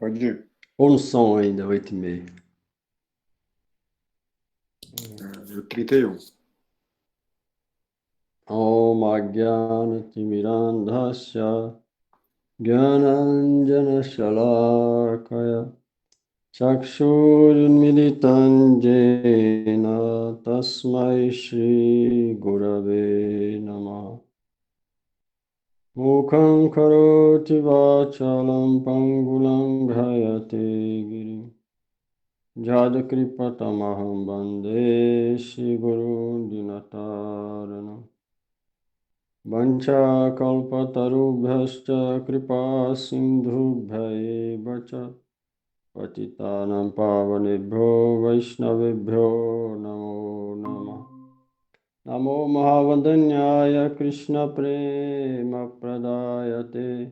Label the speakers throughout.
Speaker 1: Pode ir.
Speaker 2: Ou no som ainda, 8h30.
Speaker 1: O 31.
Speaker 2: Om Ajnana-timirandhasya Jnananjana-shalakaya Chakshurmilitam Jena Tasmai Shri Gurave Namaha Mukham Karoti Vachalam Pangulam Ghayate Girim JadakripatamahamBande Shri Guru Dinataranam Vanchakalpatarubhyascha kripa sindhubhya eva cha patitanam pavanebhyo vaishnavebhyo namo namah. Namo Mahavadanyaya Krishna Prema Pradayate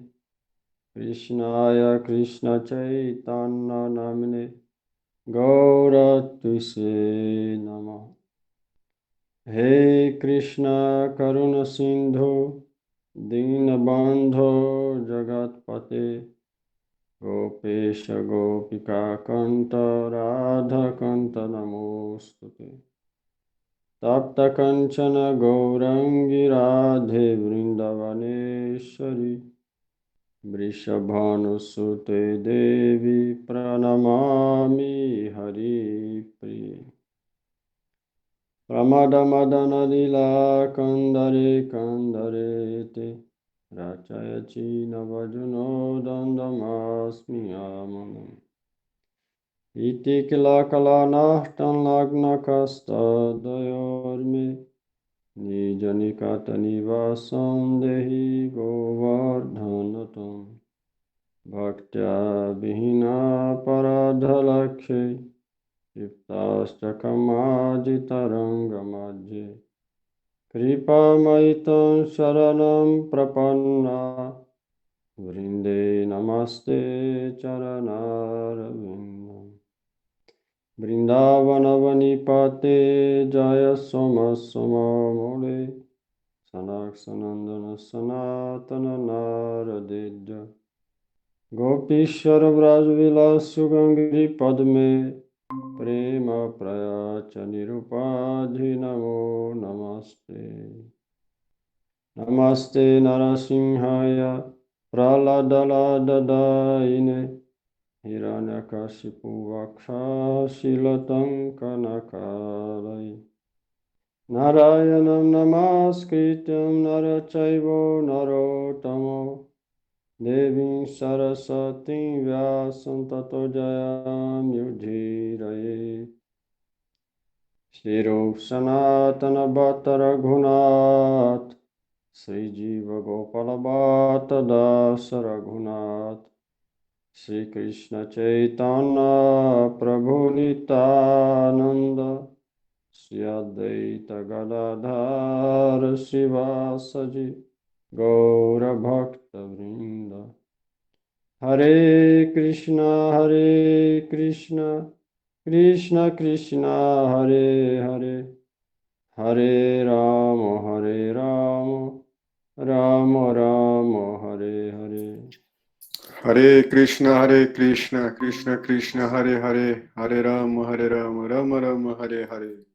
Speaker 2: Krishnaya Krishna Chaitanya Namine Gaura Tuse Namah. He Krishna Karuna Sindhu Dinabandho Jagatpate Gopesha Gopika Kanta Radha Kanta Namostute Tapta Kanchana Gaurangi Radhe Vrindavaneshwari Vrishabhanusute Devi Pranamami Hari Priya Pramadana Lila Kandare Kandare Te Rachayachi Navajuno Dandamasmi Amanam Iti Kila Kala Nahtan Lagna Kasta Dayorme Nijanikata Nivasam Dehi Govardhanatam Bhaktya Vihina Paradhalakshe Yuktastakamajitarangamaje Kripamaitam Sharanam Prapanna Vrinde Namaste Charanarvindam Vrindavanavani Jaya Soma Soma Mole Sanaksanandana Sanatana Naradedya Gopishwara Vrajvilas Sugangri Padme Prema Prayacha Nirupadhi Namo Namaste Namaste Narasimhaya Praladaladaine Hiranyakashipu Vakshashilatam Kanakalai Narayanam Namaskrityam Narachaivo Narotamo Devim Saraswatim Vyasam Tato Jayam Yudhiraye Shri Rup Sanatana Bhatta Raghunath Sri Jiva Gopala Bhatta Dasa Raghunath Shri Krishna Chaitanya Prabhu Nityananda Shri Advaita Gadadhar Shivasaji Gaura Bhakta Vrinda Hare Krishna Krishna Krishna Hare Hare Hare Rama Rama Rama Hare Hare
Speaker 1: Hare Krishna, Krishna Krishna, Hare Hare, Hare Rama, Rama Rama, Hare Hare.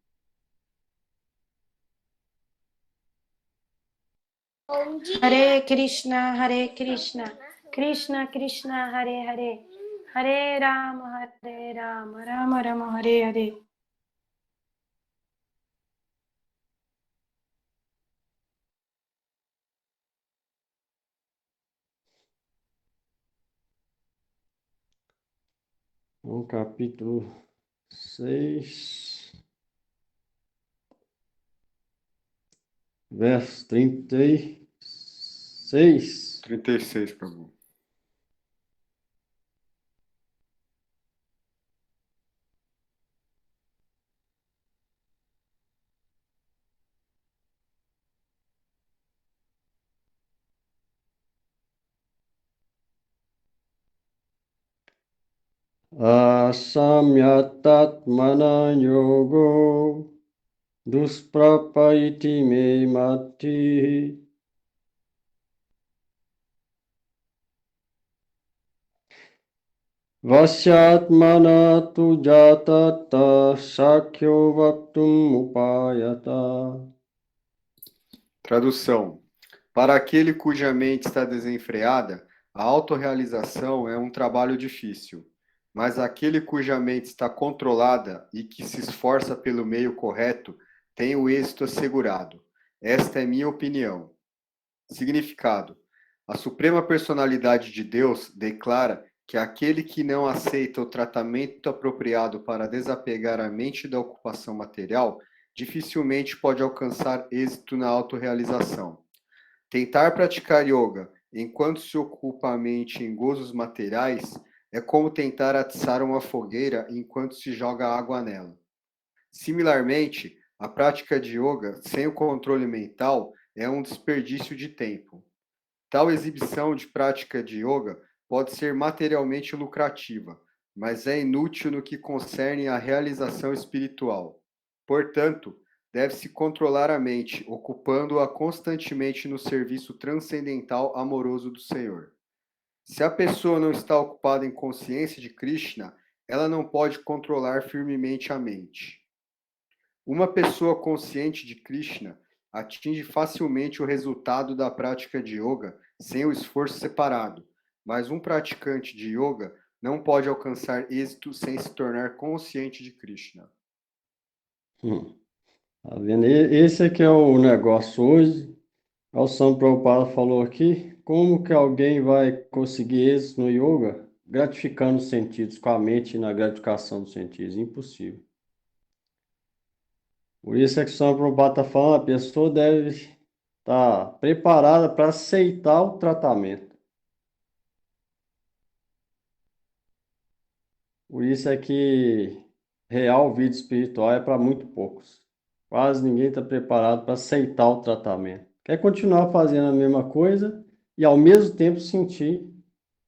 Speaker 3: Hare Krishna, Krishna Krishna, Hare Hare, Hare Rama, Rama Rama, Hare Hare.
Speaker 2: No capítulo 6, verso 36.
Speaker 1: 36, Prabhu.
Speaker 2: Asamyatatmana yogo dusprapaiti me mati Vasyatmana tu jatata sakyo vaktum upayata.
Speaker 1: Tradução. Para aquele cuja mente está desenfreada, a autorrealização é um trabalho difícil. Mas aquele cuja mente está controlada e que se esforça pelo meio correto tem o êxito assegurado. Esta é minha opinião. Significado: a Suprema Personalidade de Deus declara que aquele que não aceita o tratamento apropriado para desapegar a mente da ocupação material dificilmente pode alcançar êxito na autorrealização. Tentar praticar yoga enquanto se ocupa a mente em gozos materiais é como tentar atiçar uma fogueira enquanto se joga água nela. Similarmente, a prática de yoga sem o controle mental é um desperdício de tempo. Tal exibição de prática de yoga pode ser materialmente lucrativa, mas é inútil no que concerne à realização espiritual. Portanto, deve-se controlar a mente, ocupando-a constantemente no serviço transcendental amoroso do Senhor. Se a pessoa não está ocupada em consciência de Krishna, ela não pode controlar firmemente a mente. Uma pessoa consciente de Krishna atinge facilmente o resultado da prática de yoga sem o esforço separado, mas um praticante de yoga não pode alcançar êxito sem se tornar consciente de Krishna.
Speaker 2: Tá vendo? Esse aqui é o negócio hoje. O São Prabhupada falou aqui, como que alguém vai conseguir êxito no yoga gratificando os sentidos, com a mente na gratificação dos sentidos? Impossível. Por isso é que o São Prabhupada está falando, a pessoa deve estar preparada para aceitar o tratamento. Por isso é que real vida espiritual é para muito poucos. Quase ninguém está preparado para aceitar o tratamento. Quer continuar fazendo a mesma coisa e ao mesmo tempo sentir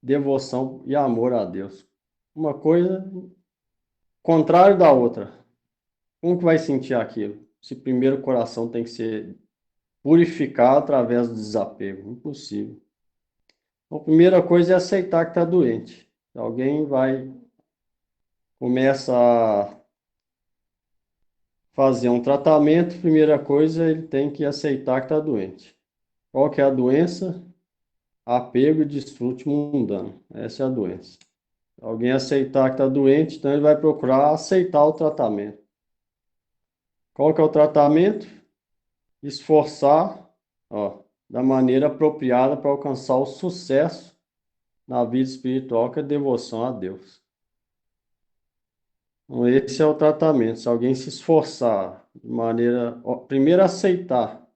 Speaker 2: devoção e amor a Deus. Uma coisa contrário da outra. Como que vai sentir aquilo? Se primeiro o coração tem que ser purificado através do desapego. Impossível. Então, a primeira coisa é aceitar que está doente. Se alguém começa a fazer um tratamento, primeira coisa, ele tem que aceitar que está doente. Qual que é a doença? Apego e desfrute mundano. Essa é a doença. Se alguém aceitar que está doente, então ele vai procurar aceitar o tratamento. Qual que é o tratamento? Esforçar, da maneira apropriada para alcançar o sucesso na vida espiritual, que é devoção a Deus. Então, esse é o tratamento. Se alguém se esforçar de maneira, primeiro aceitar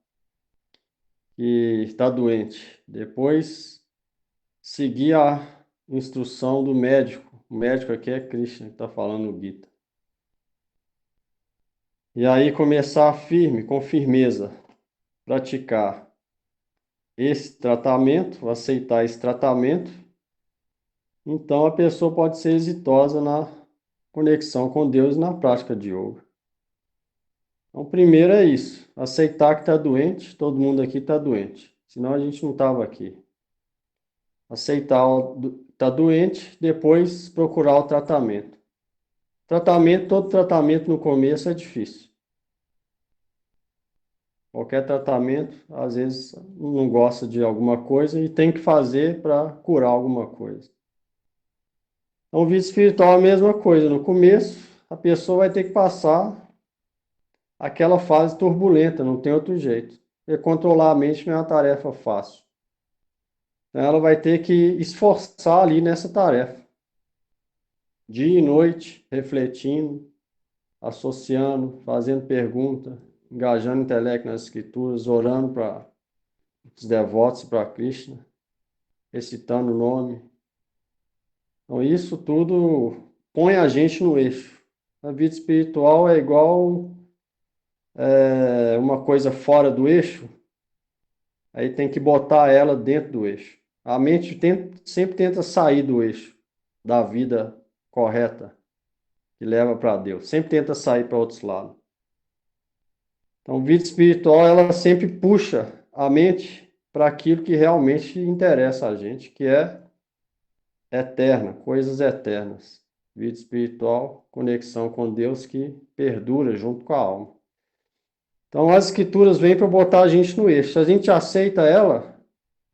Speaker 2: que está doente, depois seguir a instrução do médico. O médico aqui é Krishna, que está falando no Gita. E aí começar firme, com firmeza, praticar esse tratamento, aceitar esse tratamento, então a pessoa pode ser exitosa na conexão com Deus e na prática de yoga. Então, primeiro é isso, aceitar que está doente, todo mundo aqui está doente, senão a gente não estava aqui. Aceitar que está doente, depois procurar o tratamento. Todo tratamento no começo é difícil. Qualquer tratamento, às vezes, não gosta de alguma coisa e tem que fazer para curar alguma coisa. Então, vida espiritual é a mesma coisa. No começo, a pessoa vai ter que passar aquela fase turbulenta, não tem outro jeito. E controlar a mente não é uma tarefa fácil. Então, ela vai ter que esforçar ali nessa tarefa. Dia e noite, refletindo, associando, fazendo pergunta, engajando o intelecto nas escrituras, orando para os devotos e para Krishna, recitando o nome. Então, isso tudo põe a gente no eixo. A vida espiritual é igual uma coisa fora do eixo, aí tem que botar ela dentro do eixo. A mente sempre tenta sair do eixo da vida correta, que leva para Deus. Sempre tenta sair para outros lados. Então, vida espiritual, ela sempre puxa a mente para aquilo que realmente interessa a gente, que é eterna, coisas eternas. Vida espiritual, conexão com Deus que perdura junto com a alma. Então, as escrituras vêm para botar a gente no eixo. Se a gente aceita ela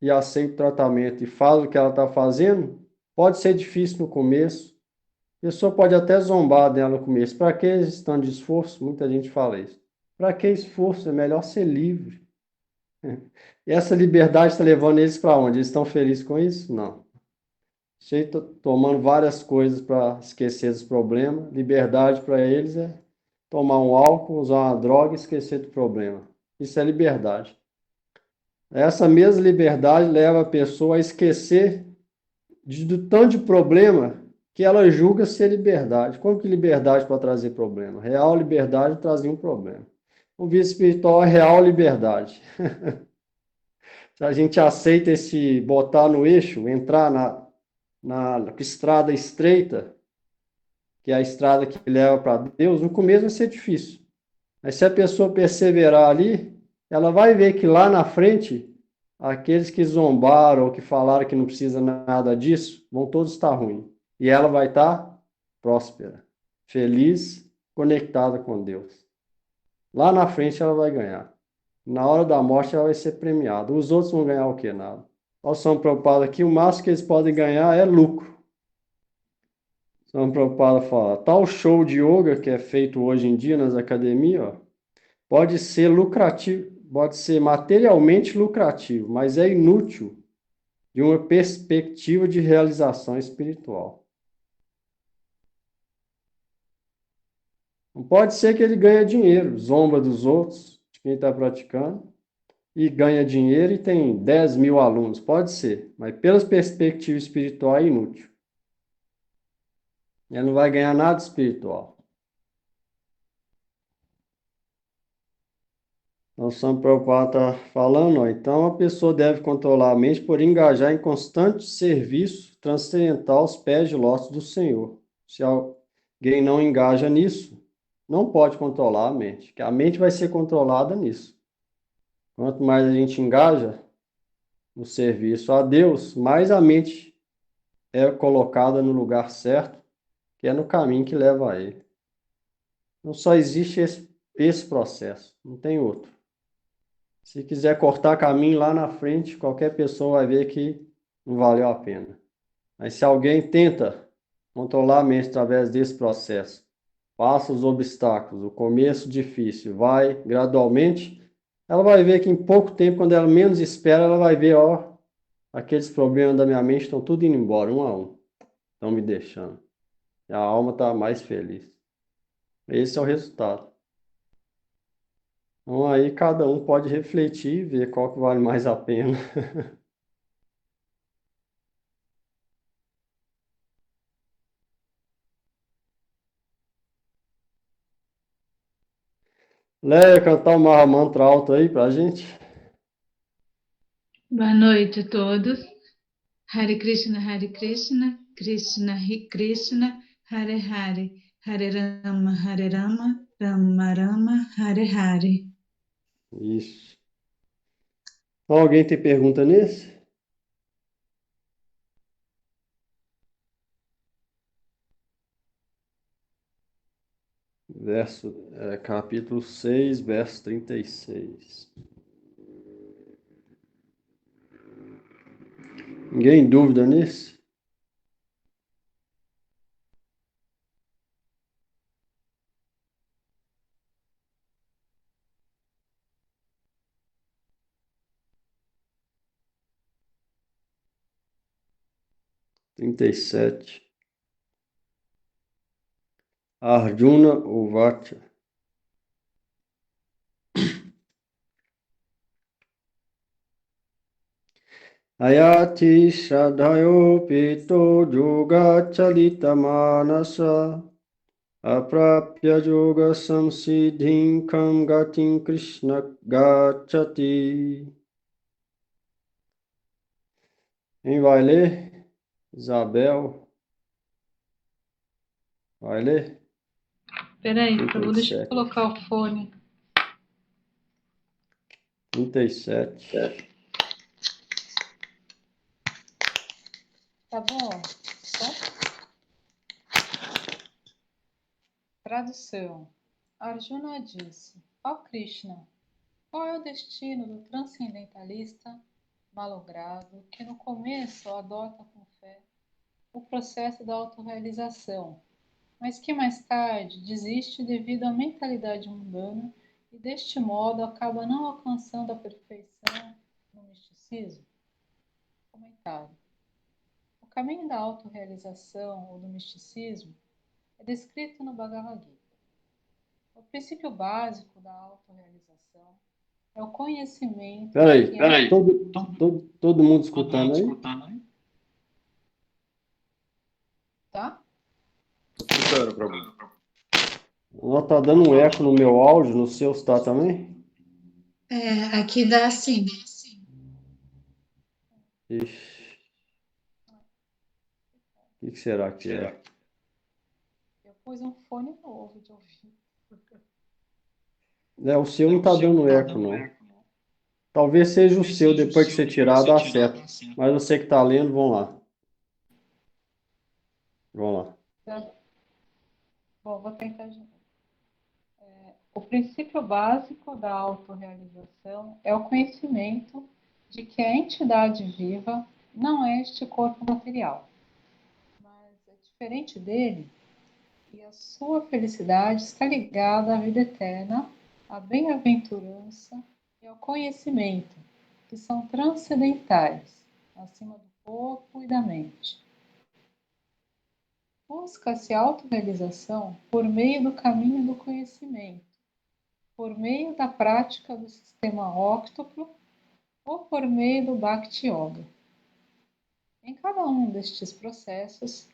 Speaker 2: e aceita o tratamento e faz o que ela está fazendo, pode ser difícil no começo. A pessoa pode até zombar dela no começo. Para que esse tanto de esforço? Muita gente fala isso. Para que esforço? É melhor ser livre. E essa liberdade está levando eles para onde? Eles estão felizes com isso? Não. Tomando várias coisas para esquecer dos problemas. Liberdade para eles é tomar um álcool, usar uma droga e esquecer do problema. Isso é liberdade. Essa mesma liberdade leva a pessoa a esquecer do tanto de problema que ela julga ser liberdade. Como que liberdade para trazer problema? Real liberdade trazia um problema. O vício espiritual é real liberdade. Se a gente aceita esse botar no eixo, entrar na estrada estreita, que é a estrada que leva para Deus, no começo vai ser difícil. Mas se a pessoa perseverar ali, ela vai ver que lá na frente, aqueles que zombaram ou que falaram que não precisa nada disso, vão todos estar ruins. E ela vai estar próspera, feliz, conectada com Deus. Lá na frente ela vai ganhar. Na hora da morte ela vai ser premiada. Os outros vão ganhar o quê? Nada. Nós somos preocupados aqui, o máximo que eles podem ganhar é lucro. São Prabhupada fala, tal show de yoga que é feito hoje em dia nas academias, ó, pode ser lucrativo, pode ser materialmente lucrativo, mas é inútil de uma perspectiva de realização espiritual. Não pode ser que ele ganhe dinheiro, zomba dos outros, de quem está praticando, e ganha dinheiro e tem 10 mil alunos. Pode ser, mas pelas perspectivas espirituais é inútil. Ele não vai ganhar nada espiritual. Nós estamos preocupados, está falando, ó, então a pessoa deve controlar a mente por engajar em constante serviço transcendental aos pés de lótus do Senhor. Se alguém não engaja nisso, não pode controlar a mente, que a mente vai ser controlada nisso. Quanto mais a gente engaja no serviço a Deus, mais a mente é colocada no lugar certo, que é no caminho que leva a Ele. Não só existe esse processo, não tem outro. Se quiser cortar caminho lá na frente, qualquer pessoa vai ver que não valeu a pena. Mas se alguém tenta controlar a mente através desse processo, passa os obstáculos, o começo difícil, vai gradualmente, ela vai ver que em pouco tempo, quando ela menos espera, ela vai ver, ó, aqueles problemas da minha mente estão tudo indo embora, um a um. Estão me deixando. E a alma está mais feliz. Esse é o resultado. Então aí cada um pode refletir e ver qual que vale mais a pena. Léia, cantar o Mahamantra alto aí pra gente.
Speaker 4: Boa noite a todos. Hare Krishna, Krishna Krishna, Hare Hare, Hare Rama, Rama Rama, Hare Hare.
Speaker 2: Isso. Então, alguém tem pergunta nesse? Capítulo 6, verso 36. Ninguém em dúvida nesse? Trinta e sete. Arjuna Uvacha. Ayati Shradhayo Pito Yoga Chalita Manasa Aprapya Yoga Samsiddhim Kam Gatim Krishna Gachati. Quem vai ler? Isabel. Vai ler?
Speaker 4: Peraí, deixa eu colocar o fone.
Speaker 2: 37.
Speaker 4: Tá bom? som? Tradução. Arjuna disse: ó Krishna, qual é o destino do transcendentalista malogrado que no começo adota com fé o processo da autorrealização, mas que mais tarde desiste devido à mentalidade mundana e deste modo acaba não alcançando a perfeição no misticismo? Comentário. O caminho da autorrealização ou do misticismo é descrito no Bhagavad Gita. O princípio básico da autorrealização é o conhecimento.
Speaker 2: Peraí. Todo mundo escutando aí?
Speaker 4: Tá?
Speaker 1: Escutando, Prabhu.
Speaker 2: Ó, tá dando um eco no meu áudio, no seu está também?
Speaker 3: Aqui dá sim.
Speaker 2: Ixi. O que será que é?
Speaker 4: Eu pus um fone novo de ouvido.
Speaker 2: O seu não tá dando eco, não. Talvez seja o seu, depois que você tirar, dá certo. Mas você que tá lendo, vamos lá. Vamos lá.
Speaker 4: Bom, vou tentar de novo. O princípio básico da autorrealização é o conhecimento de que a entidade viva não é este corpo material, mas é diferente dele e a sua felicidade está ligada à vida eterna, à bem-aventurança e ao conhecimento, que são transcendentais, acima do corpo e da mente. Busca-se a autorrealização por meio do caminho do conhecimento, por meio da prática do sistema óctuplo ou por meio do Bhakti Yoga. Em cada um destes processos,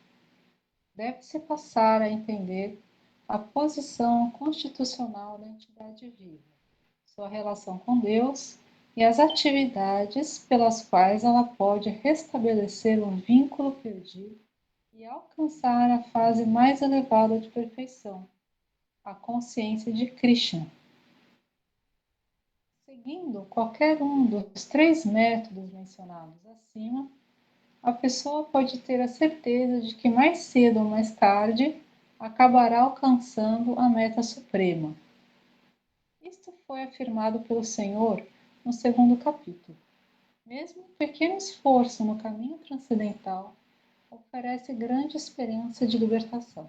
Speaker 4: deve-se passar a entender a posição constitucional da entidade viva, sua relação com Deus e as atividades pelas quais ela pode restabelecer um vínculo perdido e alcançar a fase mais elevada de perfeição, a consciência de Krishna. Seguindo qualquer um dos 3 métodos mencionados acima, a pessoa pode ter a certeza de que mais cedo ou mais tarde acabará alcançando a meta suprema. Isto foi afirmado pelo Senhor no 2º capítulo. Mesmo um pequeno esforço no caminho transcendental oferece grande esperança de libertação.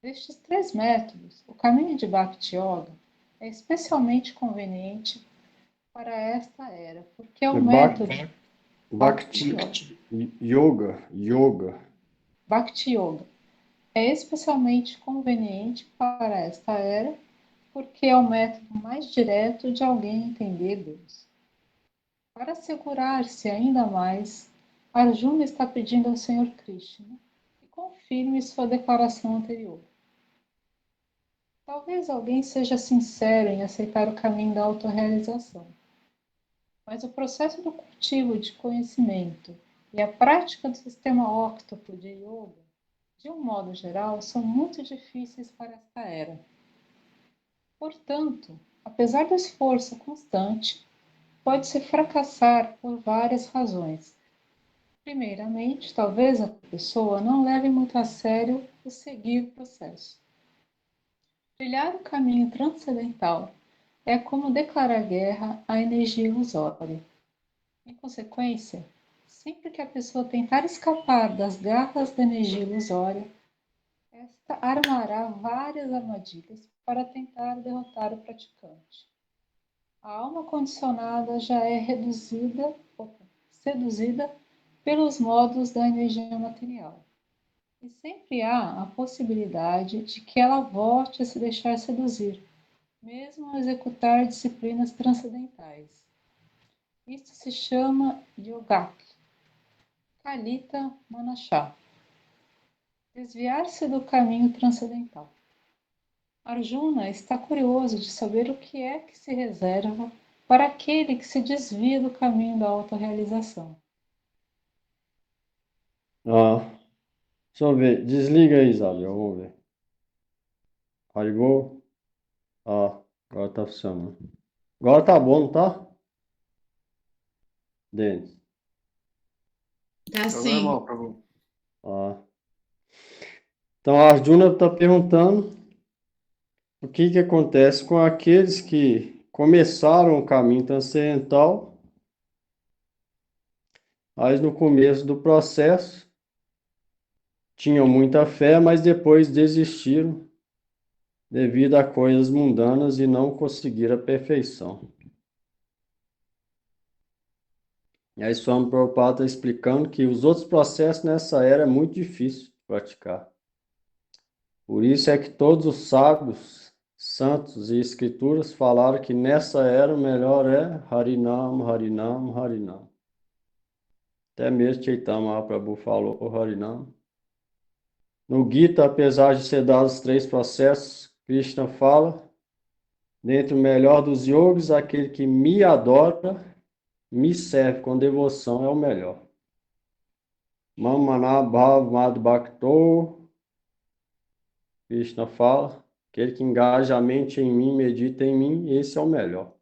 Speaker 4: Destes 3 métodos, o caminho de Bhakti Yoga é especialmente conveniente para esta era, porque é o método
Speaker 2: Bhakti Yoga.
Speaker 4: Bhakti Yoga é especialmente conveniente para esta era, porque é o método mais direto de alguém entender Deus. Para assegurar-se ainda mais, Arjuna está pedindo ao Senhor Krishna que confirme sua declaração anterior. Talvez alguém seja sincero em aceitar o caminho da autorrealização, mas o processo do cultivo de conhecimento e a prática do sistema óctuplo de yoga, de um modo geral, são muito difíceis para esta era. Portanto, apesar do esforço constante, pode-se fracassar por várias razões. Primeiramente, talvez a pessoa não leve muito a sério o seguir o processo. Trilhar o caminho transcendental é como declarar guerra à energia ilusória. Em consequência, sempre que a pessoa tentar escapar das garras da energia ilusória, esta armará várias armadilhas para tentar derrotar o praticante. A alma condicionada já é seduzida pelos modos da energia material. E sempre há a possibilidade de que ela volte a se deixar seduzir, mesmo ao executar disciplinas transcendentais. Isto se chama Yogak, Kalita Manashá, desviar-se do caminho transcendental. Arjuna está curioso de saber o que é que se reserva para aquele que se desvia do caminho da autorrealização.
Speaker 2: Deixa eu ver. Desliga aí, Isabel. Vamos ver. Ligou? Agora tá funcionando. Agora tá bom, não tá? Denis.
Speaker 3: Tá
Speaker 1: Tá
Speaker 3: sim.
Speaker 1: normal, Prabhu.
Speaker 2: Ah. Então, a Arjuna está perguntando o que acontece com aqueles que começaram o caminho transcendental, mas no começo do processo tinham muita fé, mas depois desistiram devido a coisas mundanas e não conseguiram a perfeição. E aí Swami Prabhupada está explicando que os outros processos nessa era é muito difícil de praticar. Por isso é que todos os sábios, santos e escrituras falaram que nessa era o melhor é Harinam, Harinam, Harinam. Até mesmo Chaitanya Mahaprabhu falou Harinam. No Gita, apesar de ser dados os 3 processos, Krishna fala, dentre o melhor dos yogis, aquele que me adora, me serve com devoção é o melhor. Mamana Bhav Mad Bhakto, Krishna fala, aquele que engaja a mente em mim, medita em mim, esse é o melhor.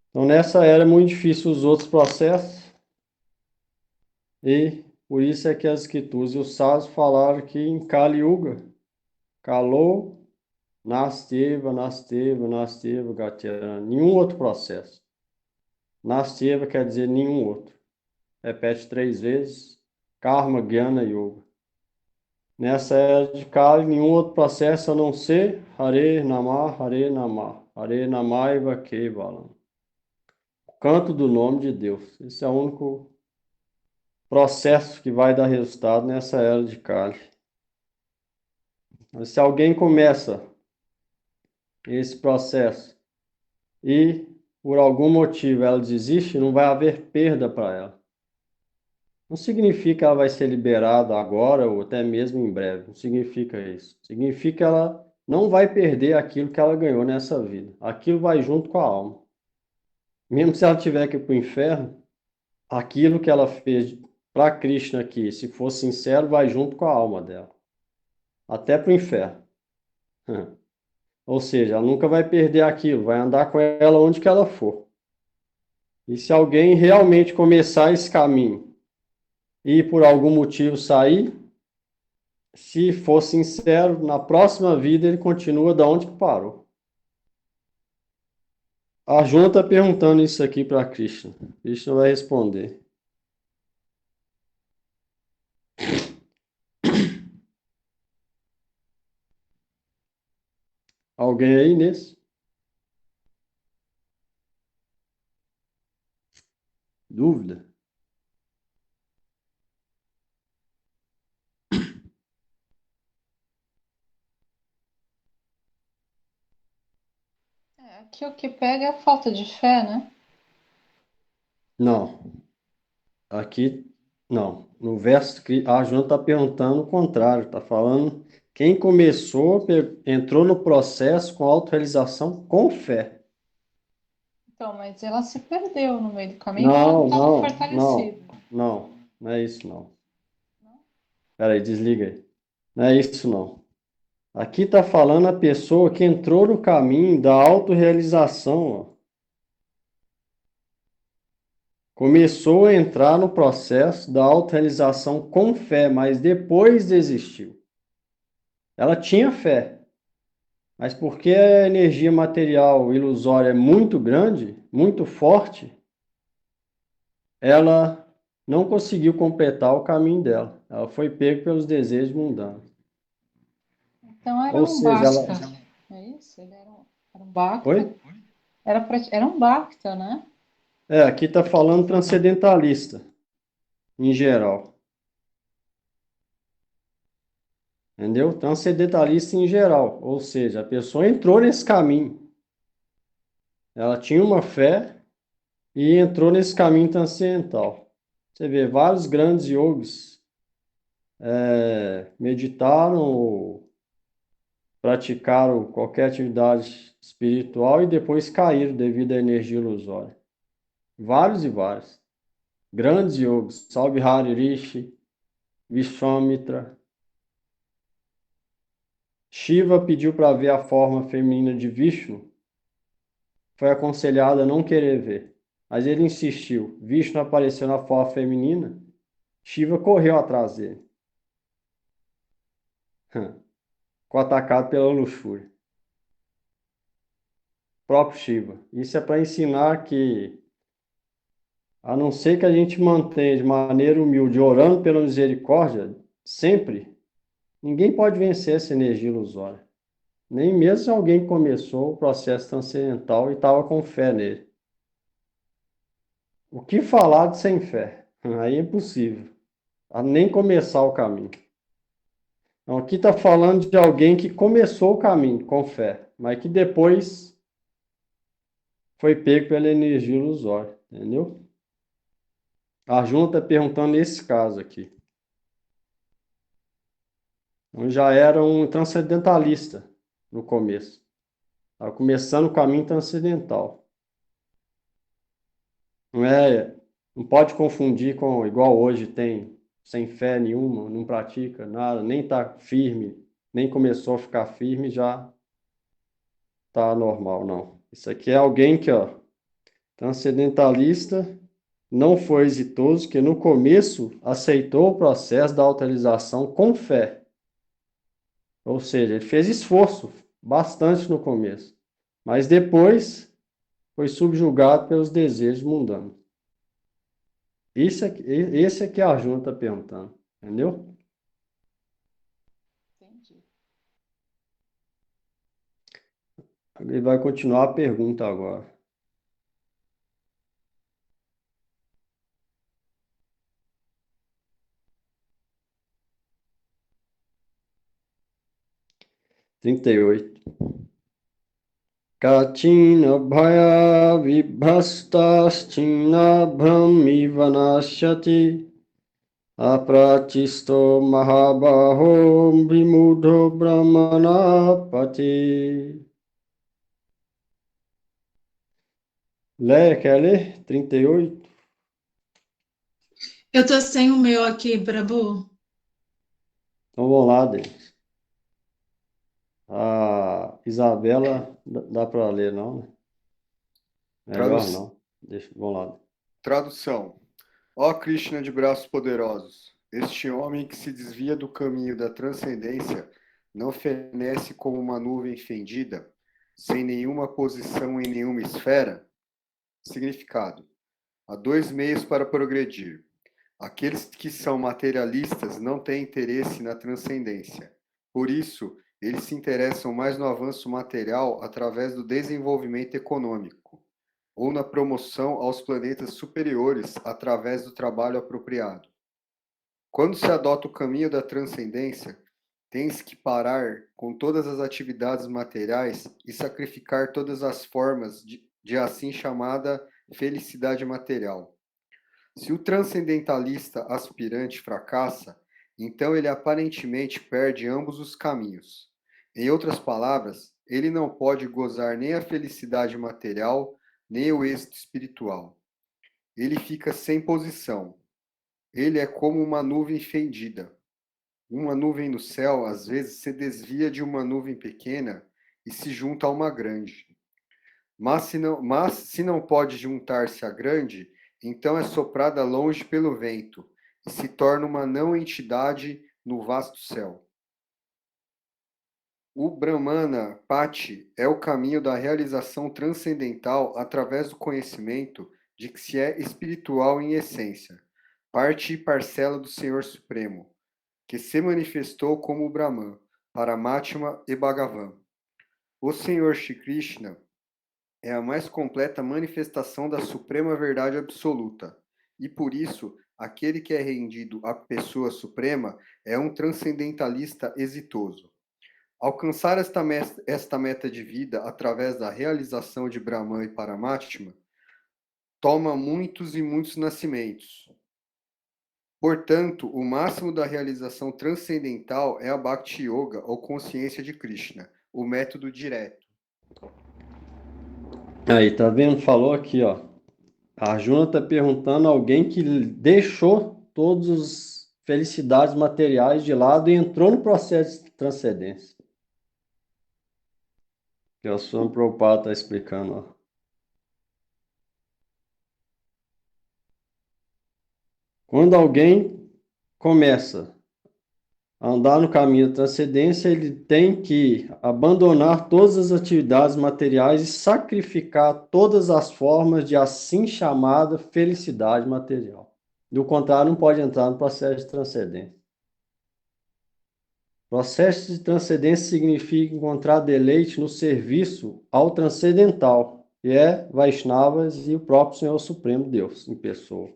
Speaker 2: Então, nessa era é muito difícil os outros processos, e por isso é que as escrituras e os sábios falaram que em Kali Yuga, Kalou, Nasteva, Nasteva, Nasteva, Gatyana, nenhum outro processo. Nasteva quer dizer nenhum outro. Repete 3 vezes, Karma, Jnana, Yoga. Nessa era de Kali, nenhum outro processo a não ser Hare Namah, Hare Namah, Hare Namaiva Kevalam. O canto do nome de Deus. Esse é o único processo que vai dar resultado nessa era de Kali. Mas se alguém começa esse processo e por algum motivo ela desiste, não vai haver perda para ela. Não significa que ela vai ser liberada agora ou até mesmo em breve. Não significa isso. Significa que ela não vai perder aquilo que ela ganhou nessa vida. Aquilo vai junto com a alma. Mesmo se ela tiver que ir para o inferno, aquilo que ela fez para Krishna aqui, se for sincero, vai junto com a alma dela. Até para o inferno. Ou seja, ela nunca vai perder aquilo, vai andar com ela onde que ela for. E se alguém realmente começar esse caminho e por algum motivo sair, se for sincero, na próxima vida ele continua da onde que parou. A Arjuna está perguntando isso aqui para Krishna. Krishna vai responder. Alguém aí nesse? Dúvida?
Speaker 4: Aqui o que pega é a falta de fé, né?
Speaker 2: Não. Aqui, não. No verso, a Arjuna está perguntando o contrário. Está falando quem começou, entrou no processo com autorrealização com fé.
Speaker 4: Então, mas ela se perdeu no meio do caminho, ela não estava fortalecida.
Speaker 2: Não é isso não. Peraí, desliga aí. Não é isso não. Aqui está falando a pessoa que entrou no caminho da autorrealização, ó. Começou a entrar no processo da autorrealização com fé, mas depois desistiu. Ela tinha fé, mas porque a energia material ilusória é muito grande, muito forte, ela não conseguiu completar o caminho dela. Ela foi pega pelos desejos mundanos.
Speaker 4: Então era
Speaker 2: Ou
Speaker 4: um
Speaker 2: seja, ela...
Speaker 4: bhakta. É isso? Ele era um bhakta.
Speaker 2: Oi?
Speaker 4: Era um bhakta, né?
Speaker 2: Aqui está falando transcendentalista, em geral. Entendeu? Transcendentalista em geral. Ou seja, a pessoa entrou nesse caminho. Ela tinha uma fé e entrou nesse caminho transcendental. Você vê, vários grandes yogis meditaram ou praticaram qualquer atividade espiritual e depois caíram devido à energia ilusória. Vários e vários. Grandes yogis, Salvihari Rishi, Vishwamitra. Shiva pediu para ver a forma feminina de Vishnu. Foi aconselhado a não querer ver. Mas ele insistiu. Vishnu apareceu na forma feminina, Shiva correu atrás dele. Ficou atacado pela luxúria. Próprio Shiva. Isso é para ensinar que, a não ser que a gente mantenha de maneira humilde, orando pela misericórdia, sempre, ninguém pode vencer essa energia ilusória. Nem mesmo se alguém começou o processo transcendental e estava com fé nele. O que falar de sem fé? Aí é impossível. A nem começar o caminho. Então, aqui está falando de alguém que começou o caminho com fé, mas que depois foi pego pela energia ilusória, entendeu? A Arjuna está perguntando nesse caso aqui. Então, já era um transcendentalista no começo. Estava começando o caminho transcendental. Não pode confundir com igual hoje tem, sem fé nenhuma, não pratica nada, nem está firme, nem começou a ficar firme, já está normal, não. Isso aqui é alguém que, ó, transcendentalista, não foi exitoso, que no começo aceitou o processo da autorização com fé. Ou seja, ele fez esforço, bastante no começo, mas depois foi subjugado pelos desejos mundanos. Esse é que a Arjuna está perguntando, entendeu?
Speaker 4: Entendi.
Speaker 2: Ele vai continuar a pergunta agora. Trinta e oito. Kachina bhaya vibhastaschina brahmiva nashyati apratisto mahabaho vimudho brahmanapati. Quer ler? 38.
Speaker 3: Eu tô sem o meu aqui, Prabhu.
Speaker 2: Então vamos lá, Denis. A Isabela, dá para ler, não, né? Melhor
Speaker 1: Tradu-
Speaker 2: não. Vamos lá.
Speaker 1: Tradução. Ó Krishna de braços poderosos, este homem que se desvia do caminho da transcendência não fenece como uma nuvem fendida, sem nenhuma posição em nenhuma esfera? Significado. Há dois meios para progredir. Aqueles que são materialistas não têm interesse na transcendência. Por isso, eles se interessam mais no avanço material através do desenvolvimento econômico, ou na promoção aos planetas superiores através do trabalho apropriado. Quando se adota o caminho da transcendência, tens que parar com todas as atividades materiais e sacrificar todas as formas de assim chamada felicidade material. Se o transcendentalista aspirante fracassa, então ele aparentemente perde ambos os caminhos. Em outras palavras, ele não pode gozar nem a felicidade material, nem o êxito espiritual. Ele fica sem posição. Ele é como uma nuvem fendida. Uma nuvem no céu, às vezes, se desvia de uma nuvem pequena e se junta a uma grande. Mas se não pode juntar-se à grande, então é soprada longe pelo vento e se torna uma não entidade no vasto céu. O Brahmana Pati é o caminho da realização transcendental através do conhecimento de que se é espiritual em essência, parte e parcela do Senhor Supremo, que se manifestou como o Brahman, Paramatma e Bhagavan. O Senhor Shri Krishna é a mais completa manifestação da suprema verdade absoluta, e por isso, aquele que é rendido à pessoa suprema é um transcendentalista exitoso. Alcançar esta meta de vida através da realização de Brahman e Paramatma toma muitos e muitos nascimentos. Portanto, o máximo da realização transcendental é a Bhakti Yoga ou consciência de Krishna, o método direto.
Speaker 2: Aí, tá vendo? Falou aqui, ó. A Arjuna está perguntando a alguém que deixou todas as felicidades materiais de lado e entrou no processo de transcendência. Que o Swami Prabhupada está explicando, ó. Quando alguém começa a andar no caminho da transcendência, ele tem que abandonar todas as atividades materiais e sacrificar todas as formas de assim chamada felicidade material. Do contrário, não pode entrar no processo de transcendência. Processo de transcendência significa encontrar deleite no serviço ao transcendental, que é Vaishnavas e o próprio Senhor Supremo Deus em pessoa.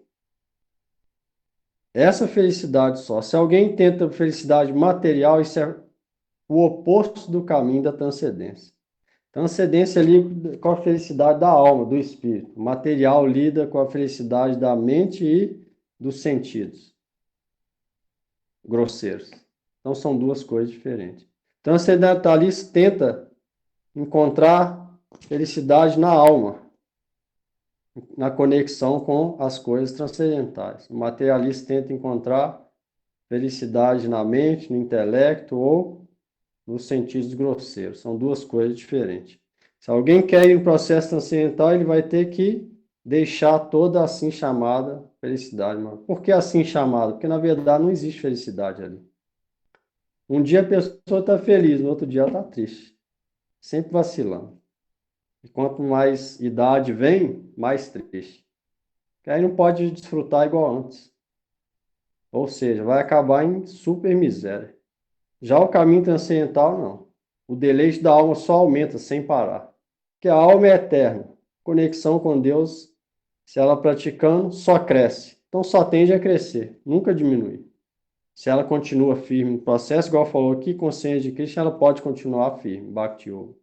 Speaker 2: Essa felicidade só. Se alguém tenta felicidade material, isso é o oposto do caminho da transcendência. Transcendência lida com a felicidade da alma, do espírito. O material lida com a felicidade da mente e dos sentidos grosseiros. Então são duas coisas diferentes. Transcendentalista tenta encontrar felicidade na alma, na conexão com as coisas transcendentais. O materialista tenta encontrar felicidade na mente, no intelecto ou nos sentidos grosseiros. São duas coisas diferentes. Se alguém quer ir no processo transcendental, ele vai ter que deixar toda assim chamada felicidade. Por que assim chamada? Porque, na verdade, não existe felicidade ali. Um dia a pessoa está feliz, no outro dia ela está triste. Sempre vacilando. E quanto mais idade vem, mais triste. Porque aí não pode desfrutar igual antes. Ou seja, vai acabar em super miséria. Já o caminho transcendental, não. O deleite da alma só aumenta sem parar. Porque a alma é eterna. Conexão com Deus, se ela praticando, só cresce. Então só tende a crescer, nunca diminuir. Se ela continua firme no processo, igual falou aqui, consciência de Krishna, ela pode continuar firme, Bhakti Yoga.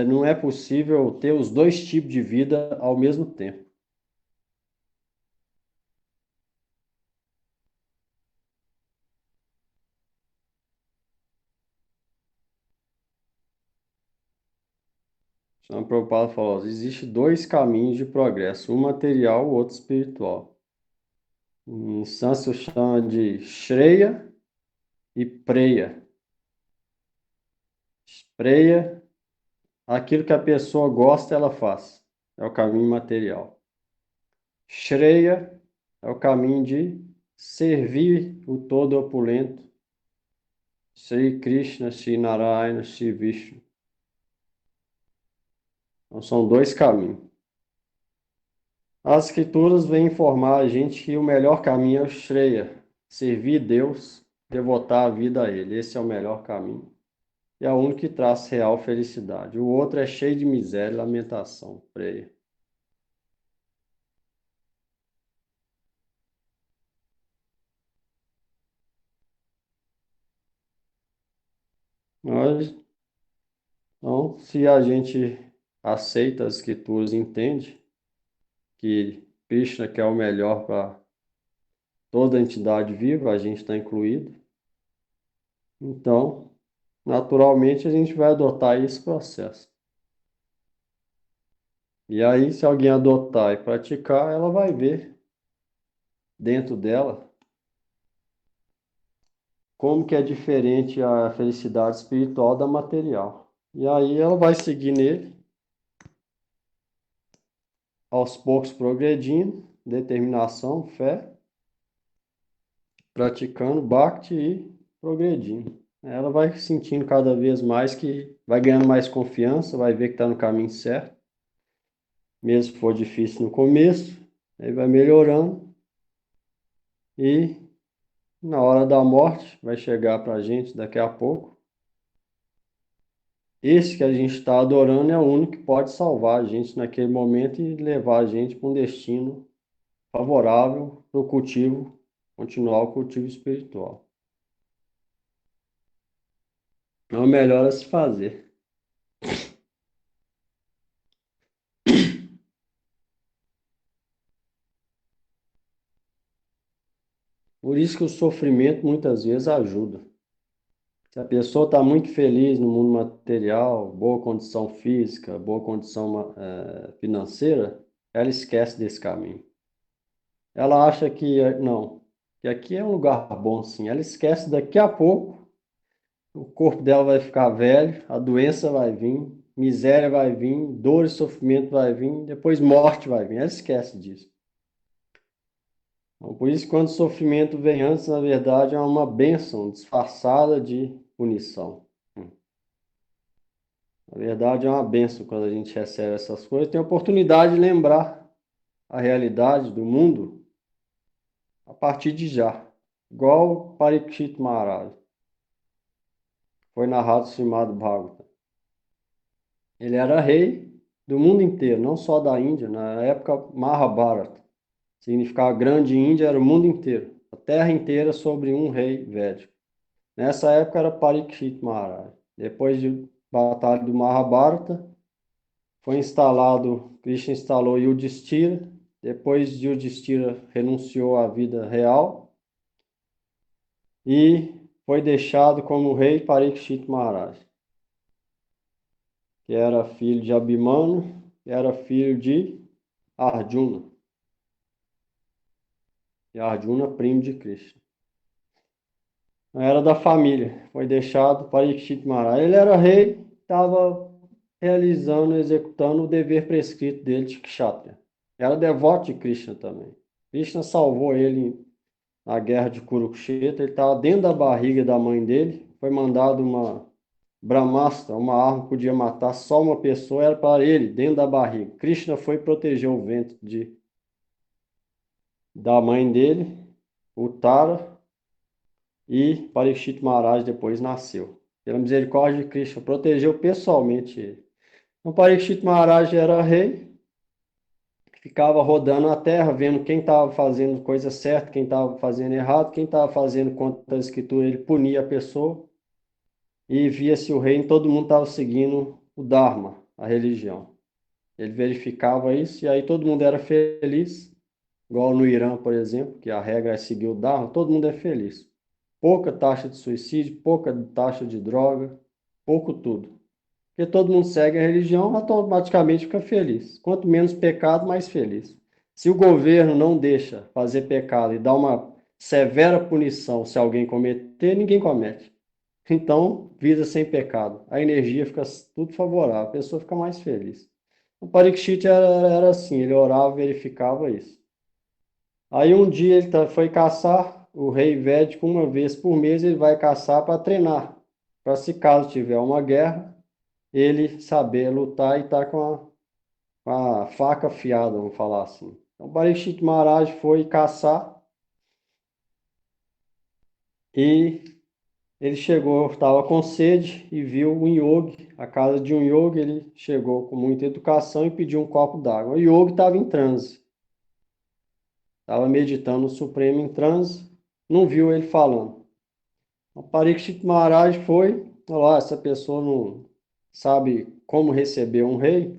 Speaker 2: Não é possível ter os dois tipos de vida ao mesmo tempo. Então, o Prabhupada falou, existe dois caminhos de progresso, um material, o outro espiritual. Em sânscrito chama de Shreya e Preya. Preya, aquilo que a pessoa gosta, ela faz. É o caminho material. Shreya é o caminho de servir o todo opulento. Sri Krishna, Sri Narayana, Sri Vishnu. Então são dois caminhos. As escrituras vêm informar a gente que o melhor caminho é o Shreya, servir Deus, devotar a vida a Ele. Esse é o melhor caminho. E é o único que traz real felicidade. O outro é cheio de miséria e lamentação. Preia. Mas, então, se a gente aceita as escrituras e entende que Krishna quer o melhor para toda entidade viva, a gente está incluído, então, naturalmente, a gente vai adotar esse processo. E aí, se alguém adotar e praticar, ela vai ver dentro dela como que é diferente a felicidade espiritual da material. E aí ela vai seguir nele, aos poucos progredindo, determinação, fé, praticando Bhakti e progredindo. Ela vai sentindo cada vez mais que vai ganhando mais confiança, vai ver que está no caminho certo, mesmo se for difícil no começo, aí vai melhorando e na hora da morte vai chegar para a gente daqui a pouco. Esse que a gente está adorando é o único que pode salvar a gente naquele momento e levar a gente para um destino favorável para o cultivo, continuar o cultivo espiritual. É o melhor a se fazer. Por isso que o sofrimento muitas vezes ajuda. Se a pessoa está muito feliz no mundo material, boa condição física, boa condição financeira, ela esquece desse caminho. Ela acha que não, que aqui é um lugar bom, sim. Ela esquece daqui a pouco, o corpo dela vai ficar velho, a doença vai vir, miséria vai vir, dor e sofrimento vai vir, depois morte vai vir. Ela esquece disso. Então, por isso, quando o sofrimento vem antes, na verdade, é uma bênção disfarçada de punição. Na verdade, é uma bênção quando a gente recebe essas coisas. Tem a oportunidade de lembrar a realidade do mundo a partir de já. Igual Parikshit Maharaj. Foi narrado no Srimad Bhagavatam. Ele era rei do mundo inteiro, não só da Índia. Na época Mahabharata. Significava grande Índia, era o mundo inteiro. A terra inteira sobre um rei védico. Nessa época era Parikshit Maharaj. Depois de batalha do Mahabharata, foi instalado, Krishna instalou Yudhishthira. Depois de Yudhishthira renunciou à vida real e foi deixado como rei Parikshit Maharaj, que era filho de Abhimanyu, que era filho de Arjuna. E Arjuna, primo de Krishna. Era da família, foi deixado Parikshit Maharaj. Ele era rei, estava realizando, executando o dever prescrito dele de Kshatriya. Era devoto de Krishna também. Krishna salvou ele na guerra de Kurukshetra. Ele estava dentro da barriga da mãe dele. Foi mandado uma Brahmastra, uma arma que podia matar só uma pessoa, era para ele, dentro da barriga. Krishna foi proteger o ventre da mãe dele, Uttara, e Parikshit Maharaj depois nasceu. Pela misericórdia de Krishna, protegeu pessoalmente ele. Então, Parikshit Maharaj era rei, ficava rodando a terra, vendo quem estava fazendo coisa certa, quem estava fazendo errado, quem estava fazendo contra a escritura, ele punia a pessoa, e via-se o reino, todo mundo estava seguindo o Dharma, a religião. Ele verificava isso, e aí todo mundo era feliz, igual no Irã, por exemplo, que a regra é seguir o Dharma, todo mundo é feliz. Pouca taxa de suicídio, pouca taxa de droga, pouco tudo. Porque todo mundo segue a religião, automaticamente fica feliz. Quanto menos pecado, mais feliz. Se o governo não deixa fazer pecado e dá uma severa punição se alguém cometer, ninguém comete. Então, vida sem pecado. A energia fica tudo favorável, a pessoa fica mais feliz. O Parikshit era assim, ele orava, verificava isso. Aí um dia ele foi caçar, o rei védico, uma vez por mês ele vai caçar para treinar. Para se caso tiver uma guerra, ele saber lutar e estar com a faca afiada, vamos falar assim. Então, Parikshit Maharaj foi caçar e ele chegou, estava com sede e viu um yogi, a casa de um yogi. Ele chegou com muita educação e pediu um copo d'água. O yogi estava em transe, estava meditando o Supremo em transe, não viu ele falando. O Parikshit Maharaj foi, falou: essa pessoa não sabe como receber um rei.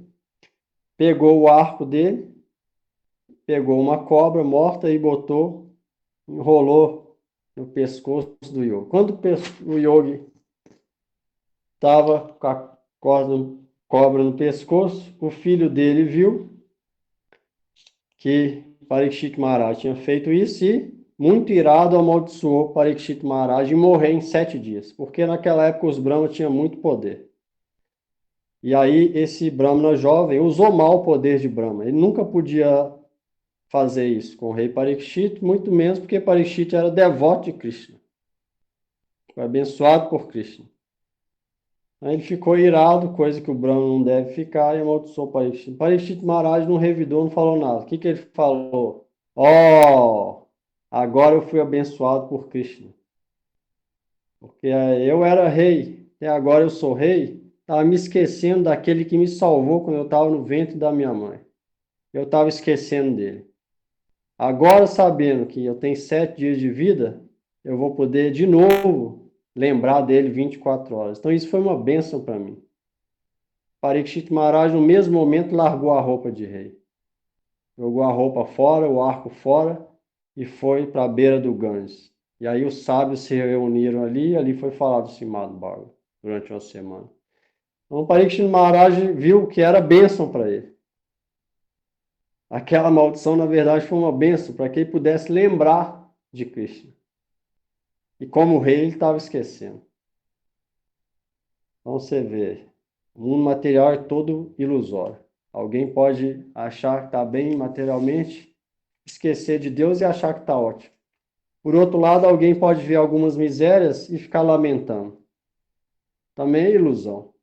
Speaker 2: Pegou o arco dele, pegou uma cobra morta e botou, enrolou no pescoço do yogi. Quando o yogi estava com a cobra no pescoço, o filho dele viu que Parikshit Maharaj tinha feito isso e, muito irado, amaldiçoou Parikshit Maharaj de morrer em 7 dias, porque naquela época os Brahmanas tinham muito poder. E aí esse Brahmana jovem usou mal o poder de Brahma. Ele nunca podia fazer isso com o rei Parikshit, muito menos porque Parikshit era devoto de Krishna. Foi abençoado por Krishna. Aí ele ficou irado, coisa que o Brahma não deve ficar, e amaldiçoou Parikshit. Parikshit Maharaj não revidou, não falou nada. O que ele falou? Agora eu fui abençoado por Krishna. Porque eu era rei, e agora eu sou rei. Estava me esquecendo daquele que me salvou quando eu estava no ventre da minha mãe. Eu estava esquecendo dele. Agora, sabendo que eu tenho 7 dias de vida, eu vou poder de novo lembrar dele 24 horas. Então isso foi uma bênção para mim. Parikshit Maharaj, no mesmo momento, largou a roupa de rei. Jogou a roupa fora, o arco fora, e foi para a beira do Ganges. E aí os sábios se reuniram ali e ali foi falado do Srimad Bhagavatam durante uma semana. Então o Parikshit Maharaj viu que era bênção para ele. Aquela maldição, na verdade, foi uma bênção para que ele pudesse lembrar de Krishna. E como rei, ele estava esquecendo. Então você vê, o mundo material é todo ilusório. Alguém pode achar que está bem materialmente, esquecer de Deus e achar que está ótimo. Por outro lado, alguém pode ver algumas misérias e ficar lamentando. Também é ilusão.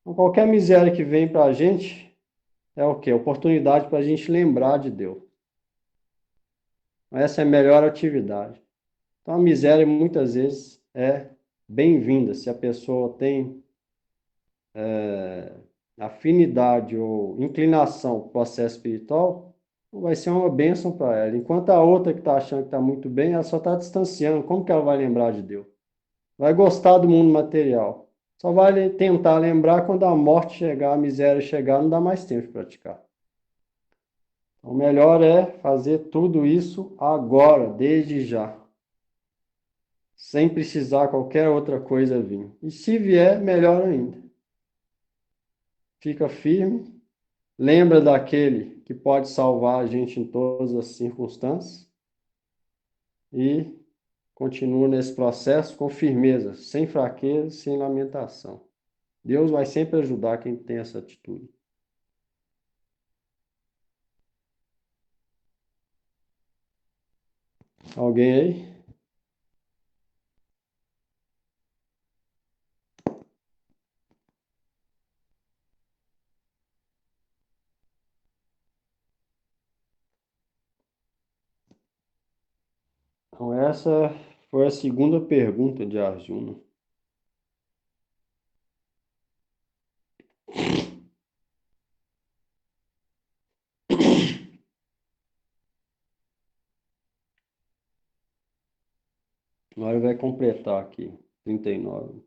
Speaker 2: Então, qualquer miséria que vem para a gente é o quê? Oportunidade para a gente lembrar de Deus. Essa é a melhor atividade. Então, a miséria muitas vezes é bem-vinda se a pessoa tem afinidade ou inclinação para o processo espiritual, vai ser uma bênção para ela. Enquanto a outra que está achando que está muito bem, ela só está distanciando. Como que ela vai lembrar de Deus? Vai gostar do mundo material. Só vai tentar lembrar quando a morte chegar, a miséria chegar, não dá mais tempo de praticar. Então, o melhor é fazer tudo isso agora, desde já, sem precisar qualquer outra coisa vir. E se vier, melhor ainda. Fica firme, lembra daquele que pode salvar a gente em todas as circunstâncias e continua nesse processo com firmeza, sem fraqueza, sem lamentação. Deus vai sempre ajudar quem tem essa atitude. Alguém aí? Então, essa foi a segunda pergunta de Arjuna. Agora vai completar aqui, 39.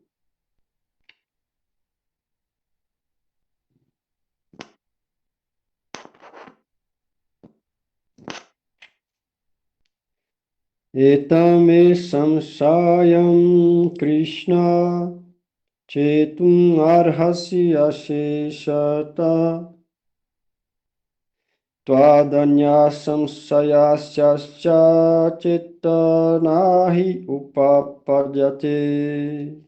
Speaker 2: Etame samsayam Krishna chetum arhasya sheshata tvadanya samsayasya chitta nahi upapadyate.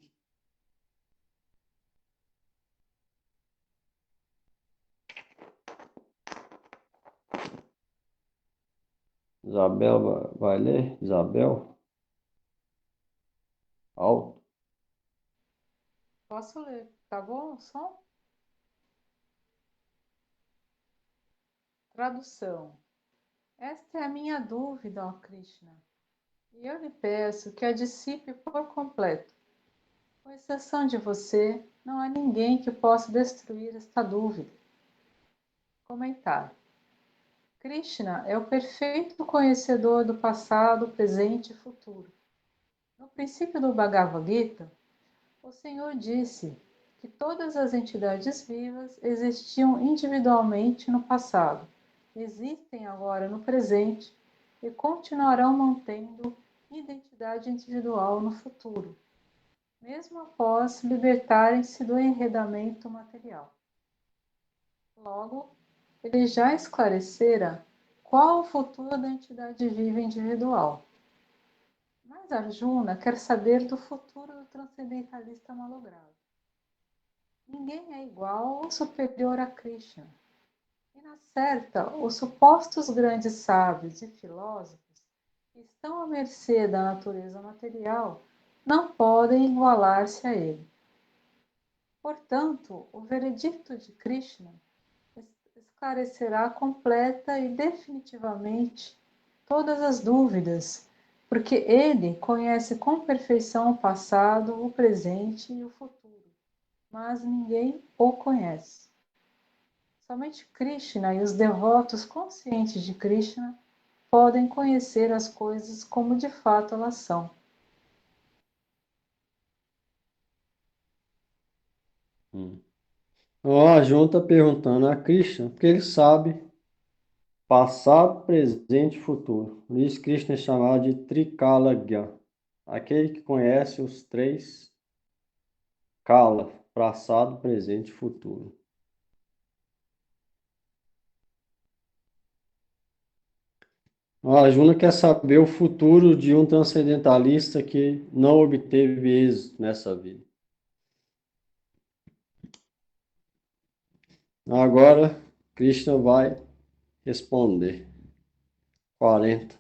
Speaker 2: Isabel vai ler? Isabel? Alto.
Speaker 4: Posso ler? Tá bom o som? Tradução. Esta é a minha dúvida, ó Krishna, e eu lhe peço que a dissipe por completo. Com exceção de você, não há ninguém que possa destruir esta dúvida. Comentário. Krishna é o perfeito conhecedor do passado, presente e futuro. No princípio do Bhagavad Gita, o Senhor disse que todas as entidades vivas existiam individualmente no passado, existem agora no presente e continuarão mantendo identidade individual no futuro, mesmo após libertarem-se do enredamento material. Logo, ele já esclarecera qual o futuro da entidade viva individual. Mas Arjuna quer saber do futuro do transcendentalista malogrado. Ninguém é igual ou superior a Krishna. E na certa, os supostos grandes sábios e filósofos que estão à mercê da natureza material não podem igualar-se a ele. Portanto, o veredicto de Krishna esclarecerá completa e definitivamente todas as dúvidas, porque ele conhece com perfeição o passado, o presente e o futuro, mas ninguém o conhece. Somente Krishna e os devotos conscientes de Krishna podem conhecer as coisas como de fato elas são.
Speaker 2: Ó, a Arjuna está perguntando a Krishna, porque ele sabe passado, presente e futuro. Por isso Krishna é chamado de Trikalagya, aquele que conhece os três kala, passado, presente e futuro. O Arjuna quer saber o futuro de um transcendentalista que não obteve êxito nessa vida. Agora, Krishna vai responder. 40.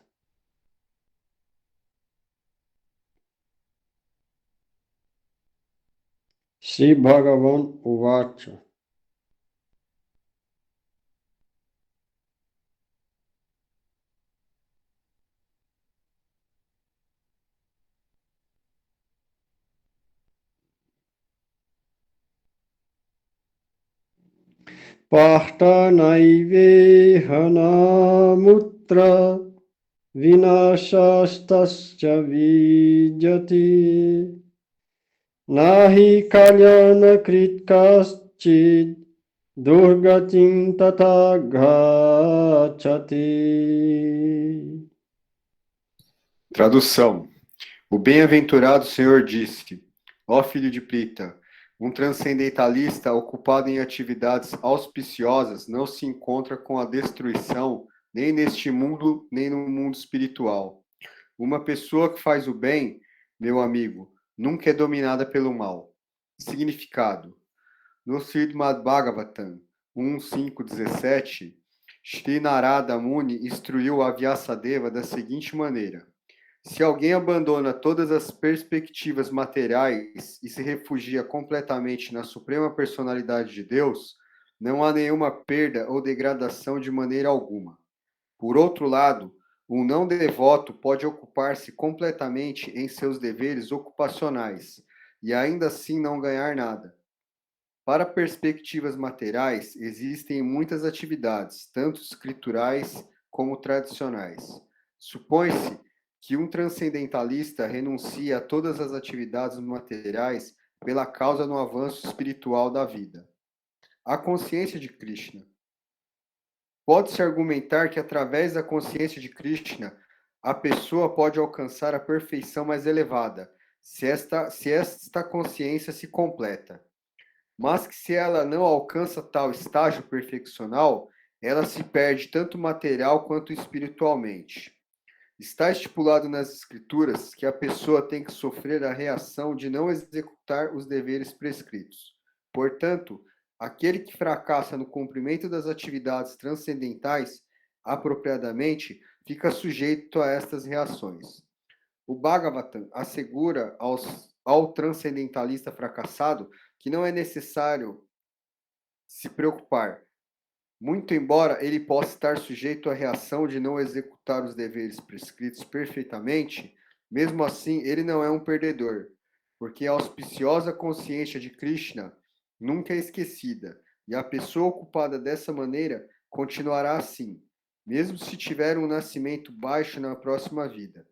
Speaker 2: Shri Bhagavan Uvacha. Partanaivehanamutra vinashastascha vijati nahi kalyana kritkaschid durgatim tata gachati.
Speaker 1: Tradução. O bem-aventurado Senhor disse: ó filho de Prita, um transcendentalista ocupado em atividades auspiciosas não se encontra com a destruição nem neste mundo, nem no mundo espiritual. Uma pessoa que faz o bem, meu amigo, nunca é dominada pelo mal. Significado. No Srimad Bhagavatam 1.5.17, Shri Narada Muni instruiu a Vyasadeva da seguinte maneira: se alguém abandona todas as perspectivas materiais e se refugia completamente na Suprema Personalidade de Deus, não há nenhuma perda ou degradação de maneira alguma. Por outro lado, um não devoto pode ocupar-se completamente em seus deveres ocupacionais e ainda assim não ganhar nada. Para perspectivas materiais, existem muitas atividades, tanto escriturais como tradicionais. Supõe-se que um transcendentalista renuncia a todas as atividades materiais pela causa no avanço espiritual da vida. A consciência de Krishna. Pode-se argumentar que através da consciência de Krishna, a pessoa pode alcançar a perfeição mais elevada, se esta consciência se completa. Mas que se ela não alcança tal estágio perfeccional, ela se perde tanto material quanto espiritualmente. Está estipulado nas Escrituras que a pessoa tem que sofrer a reação de não executar os deveres prescritos. Portanto, aquele que fracassa no cumprimento das atividades transcendentais apropriadamente fica sujeito a estas reações. O Bhagavatam assegura ao transcendentalista fracassado que não é necessário se preocupar, muito embora ele possa estar sujeito à reação de não executar os deveres prescritos perfeitamente, mesmo assim ele não é um perdedor, porque a auspiciosa consciência de Krishna nunca é esquecida, e a pessoa ocupada dessa maneira continuará assim, mesmo se tiver um nascimento baixo na próxima vida.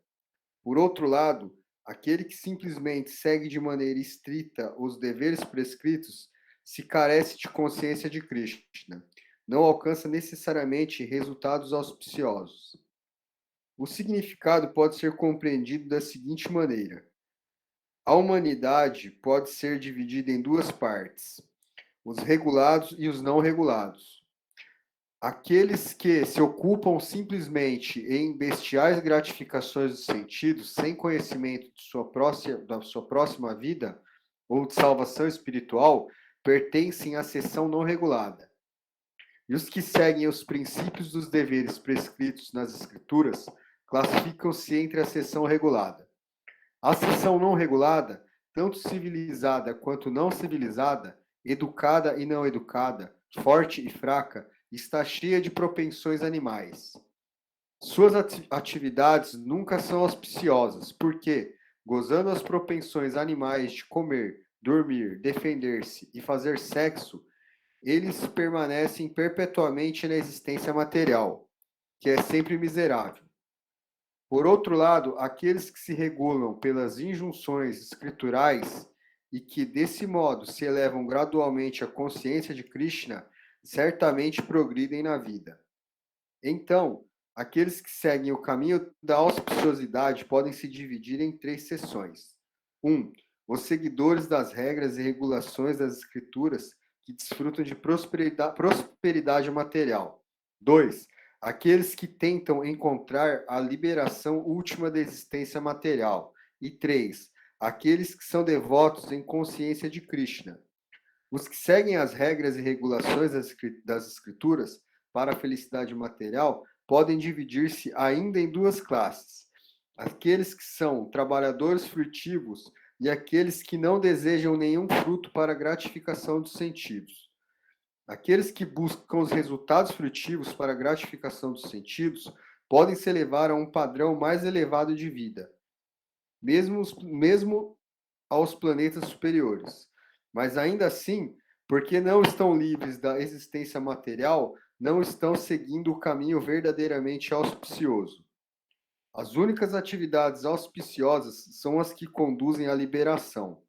Speaker 1: Por outro lado, aquele que simplesmente segue de maneira estrita os deveres prescritos se carece de consciência de Krishna, não alcança necessariamente resultados auspiciosos. O significado pode ser compreendido da seguinte maneira: a humanidade pode ser dividida em duas partes, os regulados e os não regulados. Aqueles que se ocupam simplesmente em bestiais gratificações dos sentidos, sem conhecimento da sua próxima vida ou de salvação espiritual, pertencem à seção não regulada. E os que seguem os princípios dos deveres prescritos nas Escrituras classificam-se entre a seção regulada. A seção não regulada, tanto civilizada quanto não civilizada, educada e não educada, forte e fraca, está cheia de propensões animais. Suas atividades nunca são auspiciosas, porque, gozando as propensões animais de comer, dormir, defender-se e fazer sexo, eles permanecem perpetuamente na existência material, que é sempre miserável. Por outro lado, aqueles que se regulam pelas injunções escriturais e que, desse modo, se elevam gradualmente à consciência de Krishna, certamente progridem na vida. Então, aqueles que seguem o caminho da auspiciosidade podem se dividir em 3 seções. 1. Os seguidores das regras e regulações das Escrituras que desfrutam de prosperidade material. 2. Aqueles que tentam encontrar a liberação última da existência material. E 3. Aqueles que são devotos em consciência de Krishna. Os que seguem as regras e regulações das Escrituras para a felicidade material podem dividir-se ainda em 2 classes: aqueles que são trabalhadores furtivos e aqueles que não desejam nenhum fruto para a gratificação dos sentidos. Aqueles que buscam os resultados frutivos para a gratificação dos sentidos podem se elevar a um padrão mais elevado de vida, mesmo aos planetas superiores. Mas ainda assim, porque não estão livres da existência material, não estão seguindo o caminho verdadeiramente auspicioso. As únicas atividades auspiciosas são as que conduzem à liberação.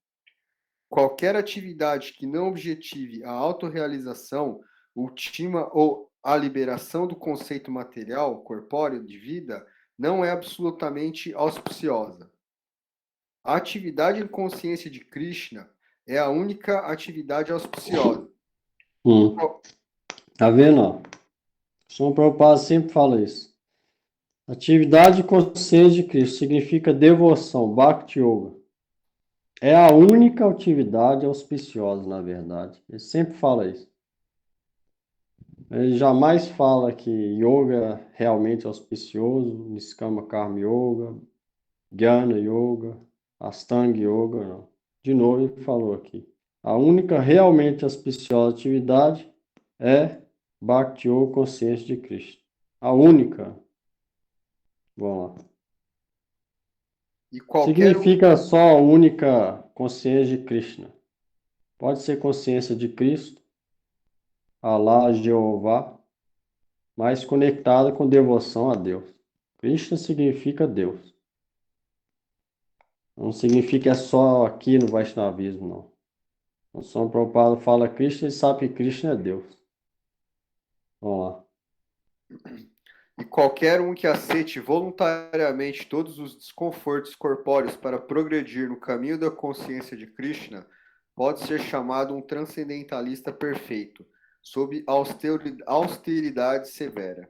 Speaker 1: Qualquer atividade que não objetive a autorrealização ultima ou a liberação do conceito material, corpóreo de vida, não é absolutamente auspiciosa. A atividade em consciência de Krishna é a única atividade auspiciosa.
Speaker 2: Tá vendo, ó? São Prabhupada sempre fala isso. Atividade de consciência de Cristo significa devoção, Bhakti Yoga. É a única atividade auspiciosa, na verdade. Ele sempre fala isso. Ele jamais fala que yoga realmente é auspicioso, Niskama Karma Yoga, Jnana Yoga, Astanga Yoga, não. De novo ele falou aqui. A única realmente auspiciosa atividade é Bhakti Yoga, consciência de Cristo. A única. Vamos lá.
Speaker 1: E qualquer
Speaker 2: Significa só a única consciência de Krishna. Pode ser consciência de Cristo, Allah, Jeová, mas conectada com devoção a Deus. Krishna significa Deus. Não significa só aqui no Vaishnavismo, não. O São Prabhupada fala Krishna e sabe que Krishna é Deus. Vamos lá.
Speaker 1: E qualquer um que aceite voluntariamente todos os desconfortos corpóreos para progredir no caminho da consciência de Krishna pode ser chamado um transcendentalista perfeito, sob austeridade severa.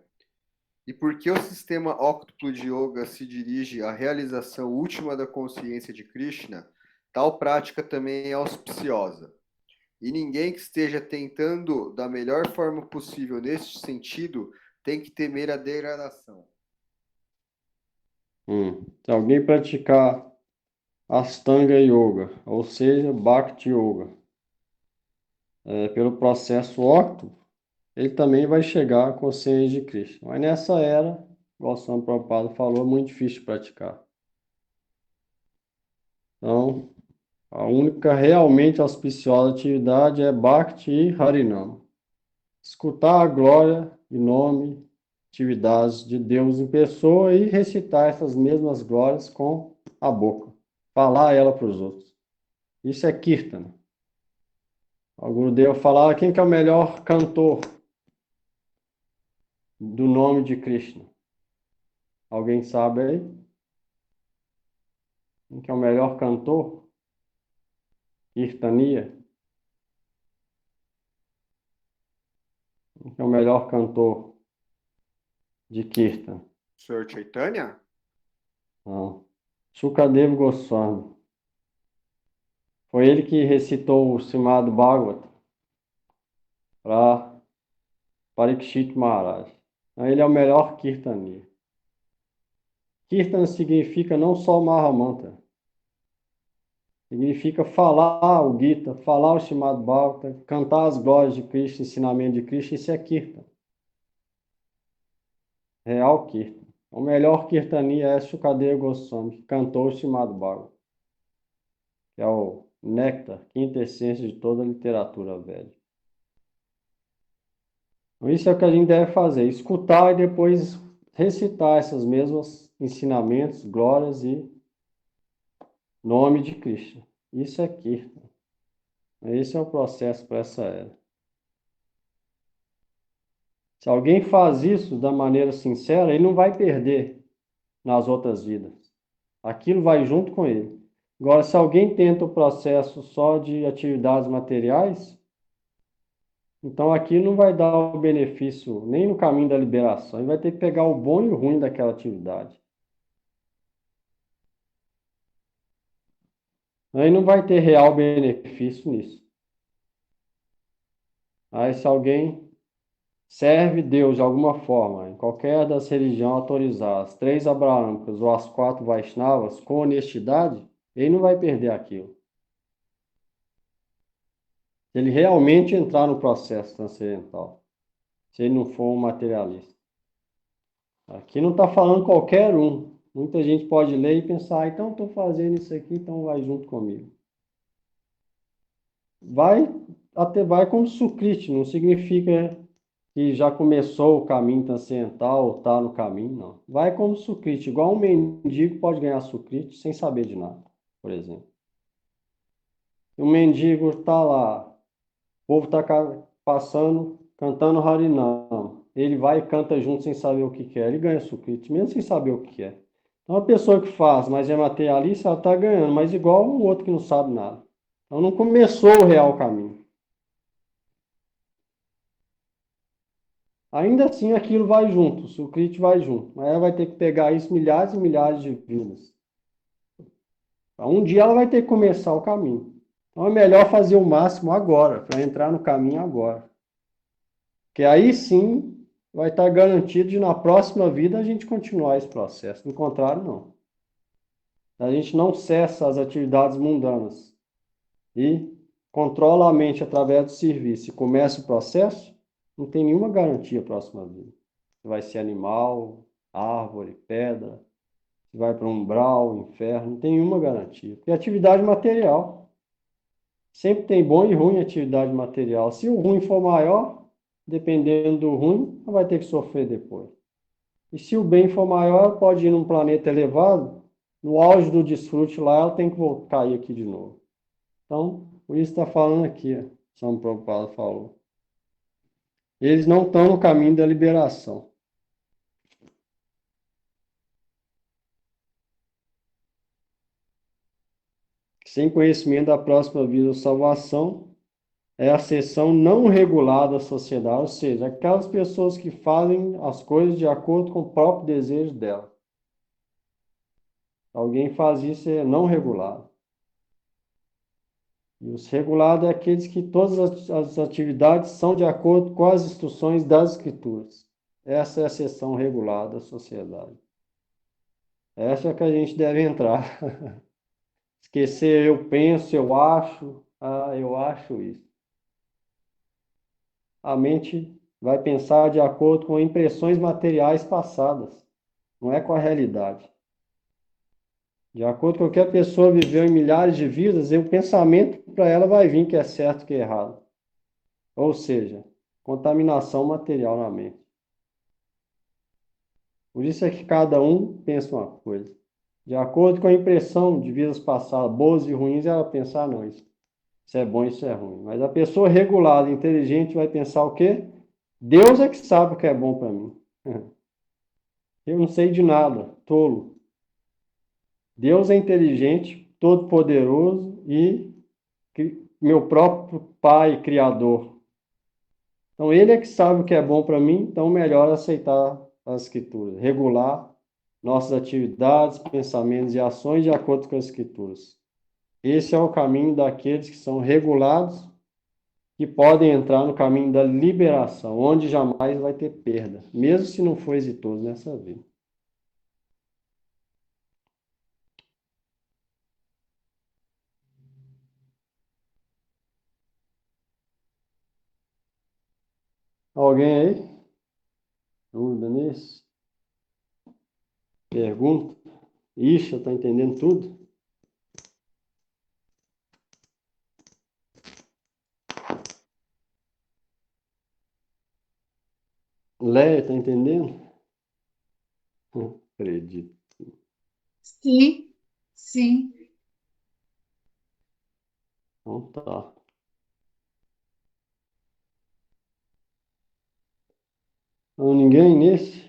Speaker 1: E porque o sistema óctuplo de yoga se dirige à realização última da consciência de Krishna, tal prática também é auspiciosa. E ninguém que esteja tentando da melhor forma possível neste sentido tem que temer a degradação.
Speaker 2: Se alguém praticar Astanga Yoga, ou seja, Bhakti Yoga, pelo processo óctuplo, ele também vai chegar à consciência de Krishna. Mas nessa era, igual o São Prabhupada falou, é muito difícil de praticar. Então, a única realmente auspiciosa atividade é Bhakti e Harinam. Escutar a glória e nome, atividades de Deus em pessoa e recitar essas mesmas glórias com a boca. Falar ela para os outros. Isso é Kirtana. O Gurudeva falava quem que é o melhor cantor do nome de Krishna. Alguém sabe aí? Quem que é o melhor cantor? Kirtania. Quem que é o melhor cantor de Kirtan?
Speaker 1: Senhor Chaitanya?
Speaker 2: Não. Shukadeva Goswami. Foi ele que recitou o Srimad Bhagavatam para Parikshit Maharaj. Então, ele é o melhor Kirtania. Kirtan significa não só Mahamantra. Significa falar o Gita, falar o Srimad Bhagavatam, cantar as glórias de Krishna, ensinamento de Krishna, isso é Kirtan. Real Kirtan. O melhor Kirtania é Shukadeva Goswami, que cantou o Srimad Bhagavatam, que é o néctar, quinta essência de toda a literatura védica. Então, isso é o que a gente deve fazer, escutar e depois recitar essas mesmas ensinamentos, glórias e nome de Krishna. Isso é Kirtan. Esse é o processo para essa era. Se alguém faz isso da maneira sincera, ele não vai perder nas outras vidas. Aquilo vai junto com ele. Agora, se alguém tenta o processo só de atividades materiais, então aqui não vai dar o benefício nem no caminho da liberação. Ele vai ter que pegar o bom e o ruim daquela atividade. Aí não vai ter real benefício nisso. Aí se alguém serve Deus de alguma forma, em qualquer das religiões autorizadas, 3 abraâmicas ou as 4 Vaishnavas, com honestidade, ele não vai perder aquilo. Se ele realmente entrar no processo transcendental, se ele não for um materialista. Aqui não está falando qualquer um. Muita gente pode ler e pensar, ah, então estou fazendo isso aqui, então vai junto comigo. Vai até vai como Sukriti, não significa que já começou o caminho transcendental ou está no caminho, não. Vai como Sukriti, igual um mendigo pode ganhar Sukriti sem saber de nada, por exemplo. O mendigo está lá, o povo está passando, cantando Harinam. Ele vai e canta junto sem saber o que quer. Ele ganha Sukriti, mesmo sem saber o que é. Então, uma pessoa que faz, mas é materialista, ela está ganhando, mas igual o outro que não sabe nada. Então, não começou o real caminho. Ainda assim, aquilo vai junto, o Sukriti vai junto. Mas ela vai ter que pegar isso milhares e milhares de vidas. Então, um dia ela vai ter que começar o caminho. Então, é melhor fazer o máximo agora, para entrar no caminho agora. Porque aí sim vai estar garantido de na próxima vida a gente continuar esse processo. Do contrário, não. A gente não cessa as atividades mundanas e controla a mente através do serviço e começa o processo, não tem nenhuma garantia a próxima vida. Você vai ser animal, árvore, pedra, você vai para um umbral, inferno, não tem nenhuma garantia. Porque atividade material. Sempre tem bom e ruim atividade material. Se o ruim for maior, dependendo do ruim, ela vai ter que sofrer depois. E se o bem for maior, ela pode ir num planeta elevado, no auge do desfrute lá, ela tem que voltar, cair aqui de novo. Então, por isso está falando aqui, ó, São Prabhupada falou. Eles não estão no caminho da liberação. Sem conhecimento da próxima vida ou salvação, é a seção não regulada da sociedade, ou seja, aquelas pessoas que fazem as coisas de acordo com o próprio desejo dela. Alguém faz isso é não regulado. E os regulados é aqueles que todas as atividades são de acordo com as instruções das Escrituras. Essa é a seção regulada da sociedade. Essa é que a gente deve entrar. Esquecer eu penso, eu acho isso. A mente vai pensar de acordo com impressões materiais passadas, não é com a realidade. De acordo com o que a pessoa viveu em milhares de vidas, o pensamento para ela vai vir que é certo que é errado. Ou seja, contaminação material na mente. Por isso é que cada um pensa uma coisa. De acordo com a impressão de vidas passadas, boas e ruins, ela pensa, ah, não, isso é bom, isso é ruim. Mas a pessoa regulada, inteligente, vai pensar o quê? Deus é que sabe o que é bom para mim. Eu não sei de nada, tolo. Deus é inteligente, todo-poderoso e meu próprio Pai, Criador. Então, Ele é que sabe o que é bom para mim, então melhor aceitar as Escrituras, regular nossas atividades, pensamentos e ações de acordo com as Escrituras. Esse é o caminho daqueles que são regulados, que podem entrar no caminho da liberação, onde jamais vai ter perda, mesmo se não for exitoso nessa vida. Alguém aí? Dúvida nisso? Pergunta? Ixi, eu estou entendendo tudo? Leia, está entendendo? Acredito.
Speaker 3: Sim, sim.
Speaker 2: Então tá. Não, ninguém nesse?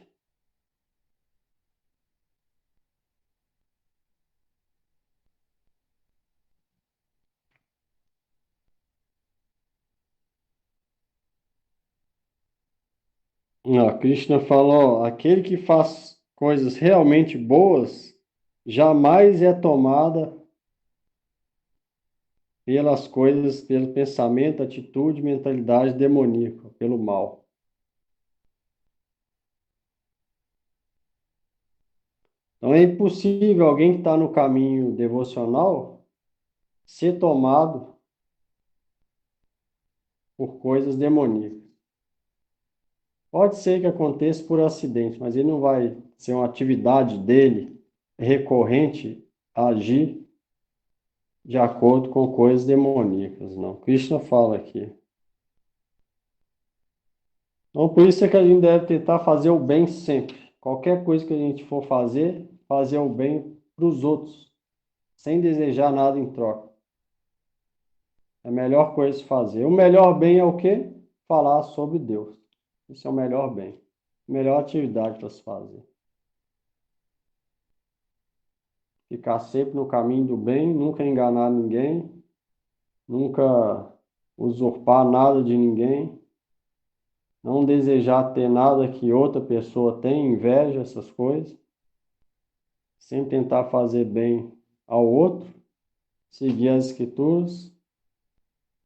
Speaker 2: Krishna falou, aquele que faz coisas realmente boas jamais é tomada pelas coisas, pelo pensamento, atitude, mentalidade demoníaca, pelo mal. Então é impossível alguém que está no caminho devocional ser tomado por coisas demoníacas. Pode ser que aconteça por acidente, mas ele não vai ser uma atividade dele recorrente agir de acordo com coisas demoníacas, não. Krishna fala aqui. Então, por isso é que a gente deve tentar fazer o bem sempre. Qualquer coisa que a gente for fazer, fazer o bem para os outros, sem desejar nada em troca. É a melhor coisa a se fazer. O melhor bem é o quê? Falar sobre Deus. Isso é o melhor bem. A melhor atividade para se fazer. Ficar sempre no caminho do bem, nunca enganar ninguém, nunca usurpar nada de ninguém, não desejar ter nada que outra pessoa tem, inveja, essas coisas. Sempre tentar fazer bem ao outro, seguir as escrituras,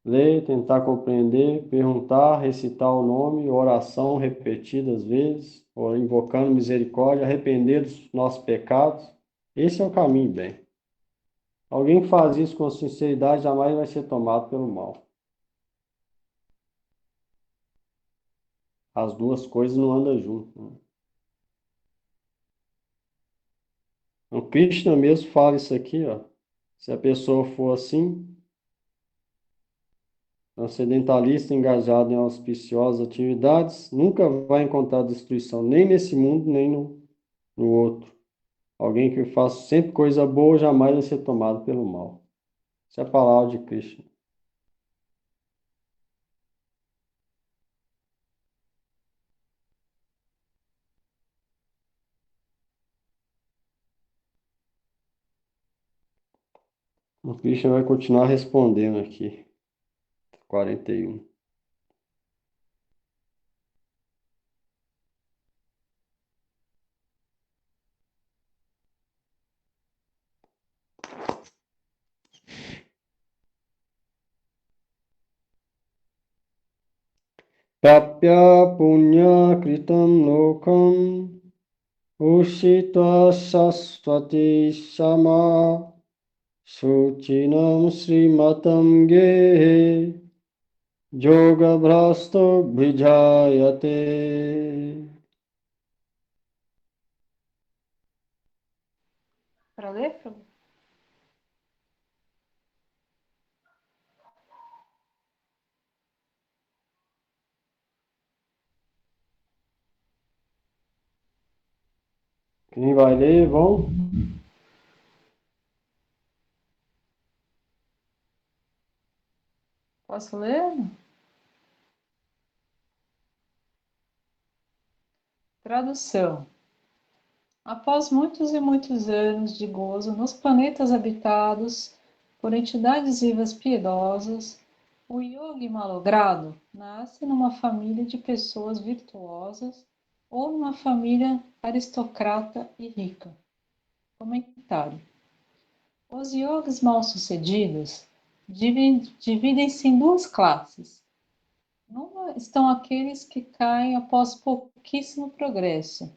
Speaker 2: ler, tentar compreender, perguntar, recitar o nome, oração repetidas vezes, ou invocando misericórdia, arrepender dos nossos pecados. Esse é o caminho bem. Alguém que faz isso com sinceridade jamais vai ser tomado pelo mal. As duas coisas não andam juntas, né? O Krishna mesmo fala isso aqui, ó. Se a pessoa for assim, transcendentalista, engajado em auspiciosas atividades, nunca vai encontrar destruição, nem nesse mundo, nem no outro. Alguém que faça sempre coisa boa jamais vai ser tomado pelo mal. Essa é a palavra de Krishna. O Krishna vai continuar respondendo aqui. 41. Prapya punya kritam lokam ushitva saswati sama Suchinam Srimatam Gehe Yoga Bhrasto Bhijayate.
Speaker 4: Para ler, Prabhu?
Speaker 2: Quem vai ler, vão?
Speaker 4: Posso ler? Tradução. Após muitos e muitos anos de gozo nos planetas habitados por entidades vivas piedosas, o yogi malogrado nasce numa família de pessoas virtuosas ou numa família aristocrata e rica. Comentário. Os yogis mal-sucedidos dividem-se em duas classes. Numa estão aqueles que caem após pouquíssimo progresso,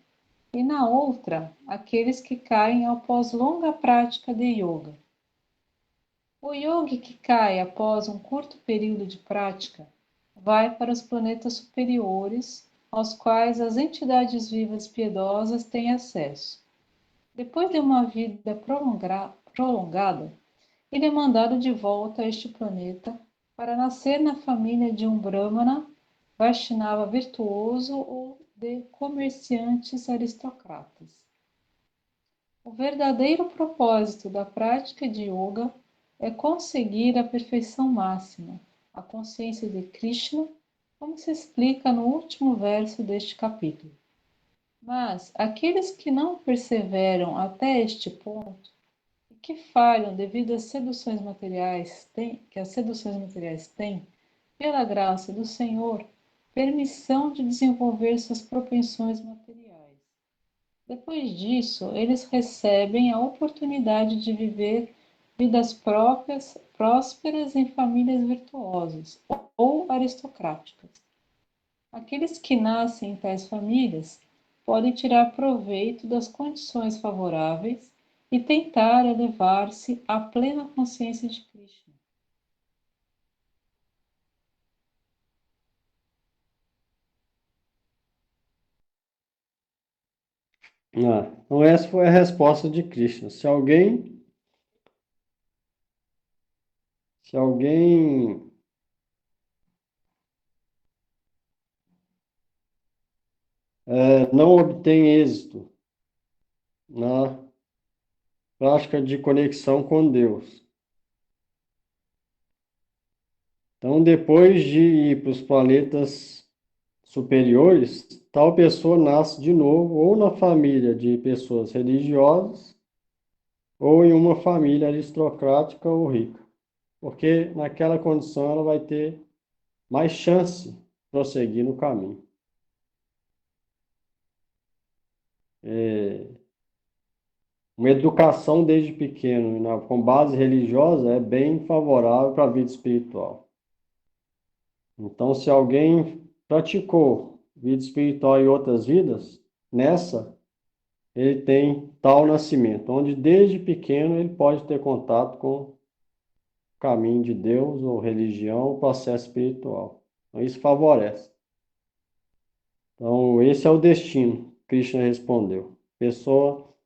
Speaker 4: e na outra, aqueles que caem após longa prática de yoga. O yogi que cai após um curto período de prática vai para os planetas superiores, aos quais as entidades vivas piedosas têm acesso. Depois de uma vida prolongada, ele é mandado de volta a este planeta para nascer na família de um Brahmana, Vaishnava virtuoso ou de comerciantes aristocratas. O verdadeiro propósito da prática de yoga é conseguir a perfeição máxima, a consciência de Krishna, como se explica no último verso deste capítulo. Mas aqueles que não perseveram até este ponto e que falham devido às seduções materiais que as seduções materiais têm, pela graça do Senhor, permissão de desenvolver suas propensões materiais. Depois disso, eles recebem a oportunidade de viver vidas próprias, prósperas em famílias virtuosas ou aristocráticas. Aqueles que nascem em tais famílias podem tirar proveito das condições favoráveis e tentar elevar-se à plena consciência de Krishna.
Speaker 2: Então essa foi a resposta de Krishna. Se alguém não obtém êxito na prática de conexão com Deus, então depois de ir para os planetas superiores, tal pessoa nasce de novo ou na família de pessoas religiosas ou em uma família aristocrática ou rica, porque naquela condição ela vai ter mais chance de prosseguir no caminho. Uma educação desde pequeno, com base religiosa, é bem favorável para a vida espiritual. Então, se alguém praticou vida espiritual em outras vidas, nessa, ele tem tal nascimento, onde desde pequeno ele pode ter contato com o caminho de Deus, ou religião, ou processo espiritual. Então, isso favorece. Então, esse é o destino, Krishna respondeu.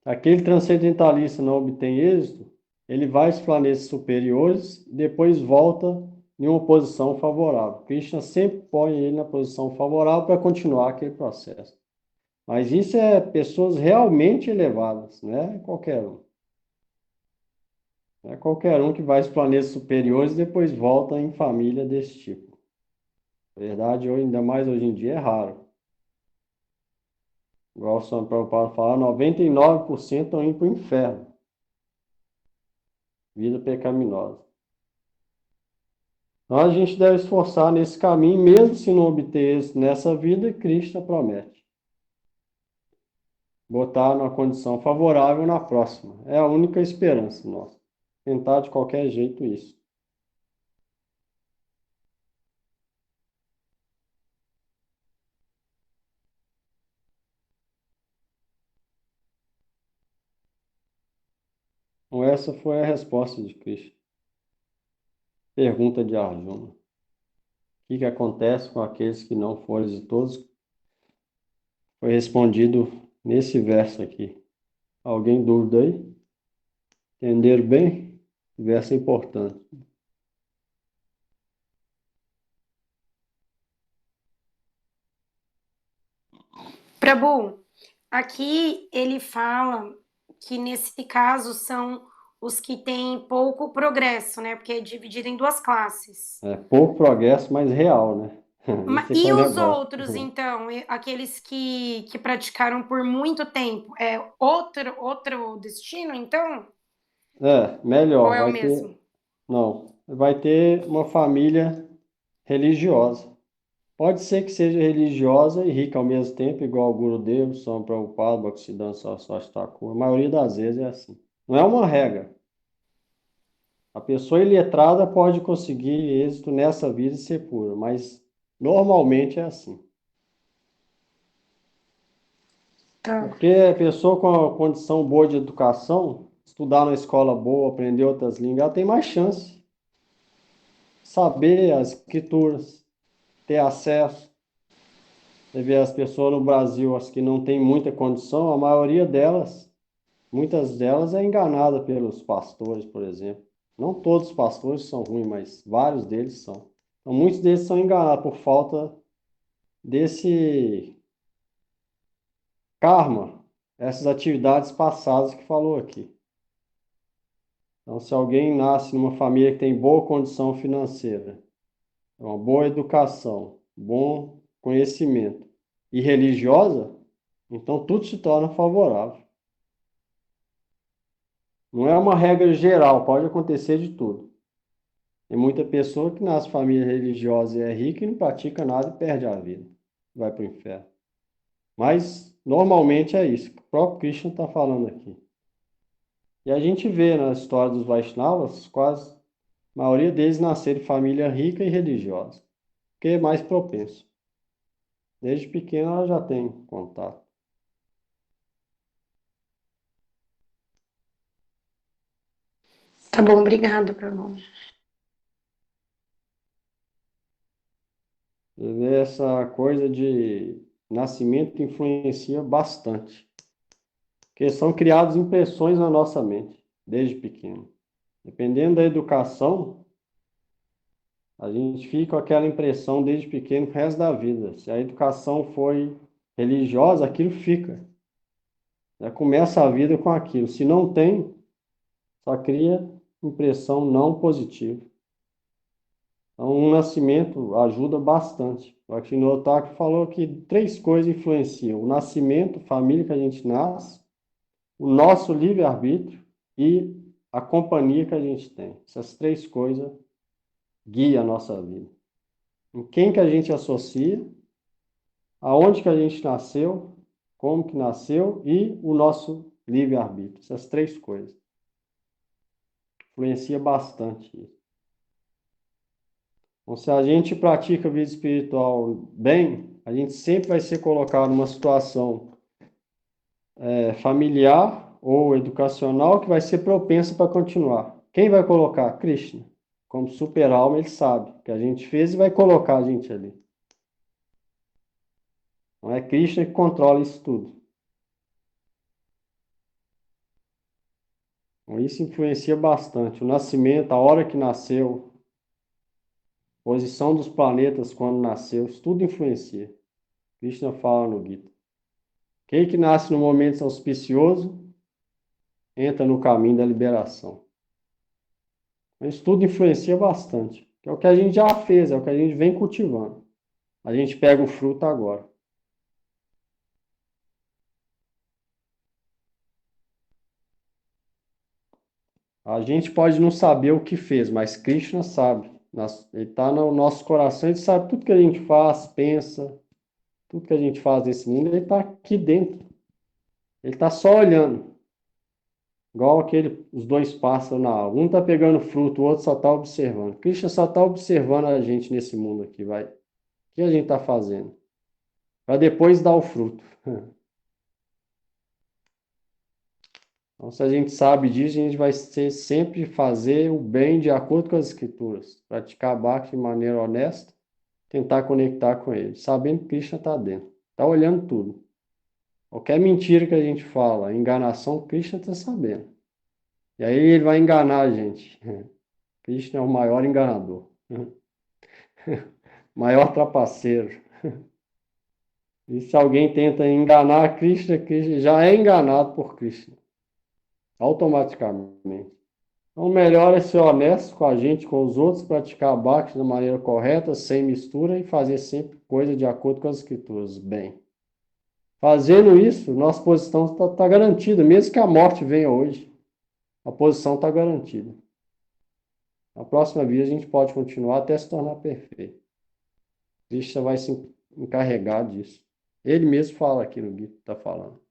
Speaker 2: Aquele transcendentalista não obtém êxito, ele vai aos planetas superiores, depois volta em uma posição favorável. Krishna sempre põe ele na posição favorável para continuar aquele processo. Mas isso é pessoas realmente elevadas, não é qualquer um. Não é qualquer um que vai aos planetas superiores e depois volta em família desse tipo. Na verdade, ainda mais hoje em dia, é raro. Igual o São Prabhupada fala, 99% estão indo para o inferno. Vida pecaminosa. Então a gente deve esforçar nesse caminho, mesmo se não obter êxito nessa vida, Krishna promete botar numa condição favorável na próxima. É a única esperança nossa. Tentar de qualquer jeito isso. Então essa foi a resposta de Krishna. Pergunta de Arjuna. O que acontece com aqueles que não foram exitosos? Foi respondido nesse verso aqui. Alguém dúvida aí? Entenderam bem? O verso é importante.
Speaker 5: Prabhu, aqui ele fala que nesse caso são os que têm pouco progresso, né? Porque é dividido em duas classes.
Speaker 2: É pouco progresso, mas real, né? Esse que é
Speaker 5: E
Speaker 2: o
Speaker 5: os
Speaker 2: negócio.
Speaker 5: outros, então, aqueles que praticaram por muito tempo, é outro destino, então? Ou
Speaker 2: Melhor,
Speaker 5: é o
Speaker 2: vai ter.
Speaker 5: mesmo?
Speaker 2: Não, vai ter uma família religiosa. Pode ser que seja religiosa e rica ao mesmo tempo, igual o Gurudev, São Prabhupada, Bhaktisiddhanta Saraswati Thakur. A maioria das vezes é assim. Não é uma regra. A pessoa iletrada pode conseguir êxito nessa vida e ser pura, mas normalmente é assim.
Speaker 5: Tá.
Speaker 2: Porque a pessoa com a condição boa de educação, estudar na escola boa, aprender outras línguas, ela tem mais chance de saber as escrituras, ter acesso. Você vê as pessoas no Brasil, as que não têm muita condição, a maioria delas, muitas delas é enganada pelos pastores, por exemplo. Não todos os pastores são ruins, mas vários deles são. Então, muitos deles são enganados por falta desse karma, essas atividades passadas que falou aqui. Então, se alguém nasce numa família que tem boa condição financeira, uma boa educação, bom conhecimento e religiosa, então tudo se torna favorável. Não é uma regra geral, pode acontecer de tudo. Tem muita pessoa que nasce em família religiosa e é rica e não pratica nada e perde a vida. Vai para o inferno. Mas, normalmente é isso que o próprio Krishna está falando aqui. E a gente vê na história dos Vaishnavas, quase a maioria deles nasceram em família rica e religiosa, porque é mais propenso. Desde pequeno ela já tem contato.
Speaker 5: Tá bom, obrigada, Prabhu.
Speaker 2: Você vê, essa coisa de nascimento influencia bastante. Porque são criadas impressões na nossa mente, desde pequeno. Dependendo da educação, a gente fica com aquela impressão desde pequeno pro resto da vida. Se a educação foi religiosa, aquilo fica. Já começa a vida com aquilo. Se não tem, só cria impressão não positiva. Então, um nascimento ajuda bastante. O Akshino Otaku falou que 3 coisas influenciam: o nascimento, a família que a gente nasce, o nosso livre-arbítrio e a companhia que a gente tem. Essas 3 coisas guiam a nossa vida. Em quem que a gente associa, aonde que a gente nasceu, como que nasceu e o nosso livre-arbítrio. Essas 3 coisas. Influencia bastante isso. Então, se a gente pratica a vida espiritual bem, a gente sempre vai ser colocado numa situação familiar ou educacional que vai ser propensa para continuar. Quem vai colocar? Krishna. Como super-alma, ele sabe o que a gente fez e vai colocar a gente ali. Não é Krishna que controla isso tudo. Então, isso influencia bastante. O nascimento, a hora que nasceu, posição dos planetas quando nasceu, isso tudo influencia. Krishna fala no Gita. Quem que nasce no momento auspicioso, entra no caminho da liberação. Isso tudo influencia bastante. É o que a gente já fez, é o que a gente vem cultivando. A gente pega o fruto agora. A gente pode não saber o que fez, mas Krishna sabe. Ele está no nosso coração, ele sabe tudo que a gente faz, pensa, tudo que a gente faz nesse mundo, ele está aqui dentro. Ele está só olhando. Igual os 2 pássaros na árvore. Um está pegando fruto, o outro só está observando. Krishna só está observando a gente nesse mundo aqui, vai. O que a gente está fazendo? Para depois dar o fruto. Então, se a gente sabe disso, a gente vai sempre fazer o bem de acordo com as escrituras. Praticar Bhakti de maneira honesta, tentar conectar com ele, sabendo que Krishna está dentro. Está olhando tudo. Qualquer mentira que a gente fala, enganação, Krishna está sabendo. E aí ele vai enganar a gente. Krishna é o maior enganador. Maior trapaceiro. E se alguém tenta enganar Krishna, Krishna já é enganado por Krishna. Automaticamente. Então, o melhor é ser honesto com a gente, com os outros, praticar bhakti da maneira correta, sem mistura e fazer sempre coisa de acordo com as escrituras. Bem, fazendo isso, nossa posição está garantida, mesmo que a morte venha hoje, a posição está garantida. Na próxima vida a gente pode continuar até se tornar perfeito. Krishna vai se encarregar disso. Ele mesmo fala aqui no Gita, está falando.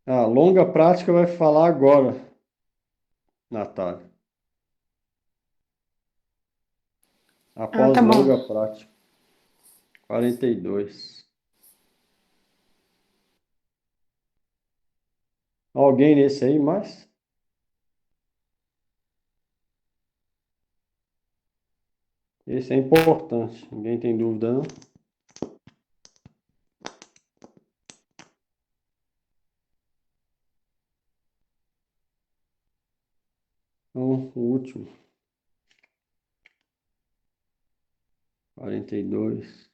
Speaker 2: A longa prática vai falar agora, Natália. Após
Speaker 5: Tá bom.
Speaker 2: longa prática. 42. Alguém nesse aí mais? Esse é importante. Ninguém tem dúvida, não? Então, o último. 42.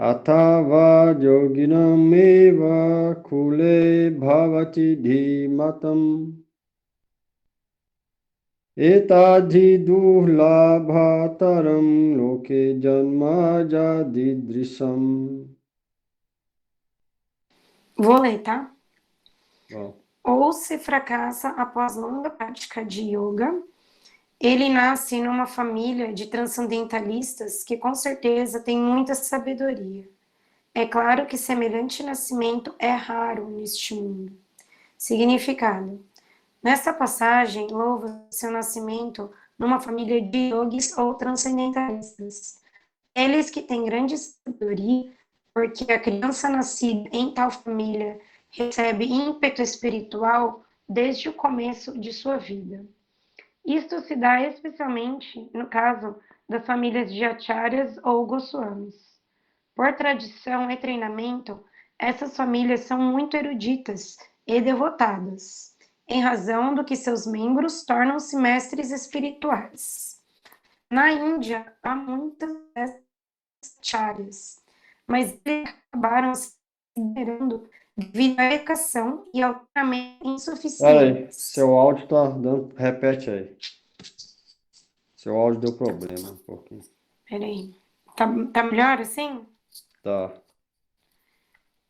Speaker 2: Athava yoginam eva kule bhavati dhimatam etadhi durlabhataram loke janma jadidrisam.
Speaker 5: Vou ler, tá?
Speaker 2: Bom,
Speaker 5: Ou se fracassa após longa prática de yoga, ele nasce numa família de transcendentalistas que com certeza tem muita sabedoria. É claro que semelhante nascimento é raro neste mundo. Significado. Nesta passagem, louva seu nascimento numa família de yogis ou transcendentalistas. Eles que têm grande sabedoria, porque a criança nascida em tal família recebe ímpeto espiritual desde o começo de sua vida. Isto se dá especialmente no caso das famílias de acharyas ou goswamis. Por tradição e treinamento, essas famílias são muito eruditas e devotadas, em razão do que seus membros tornam-se mestres espirituais. Na Índia, há muitas dessas acharyas, mas eles acabaram se liderando devido à educação e ao treinamento
Speaker 2: peraí,
Speaker 5: insuficientes.
Speaker 2: seu áudio tá dando. Repete aí. Seu áudio deu problema um pouquinho.
Speaker 5: Peraí. Tá melhor assim?
Speaker 2: Tá.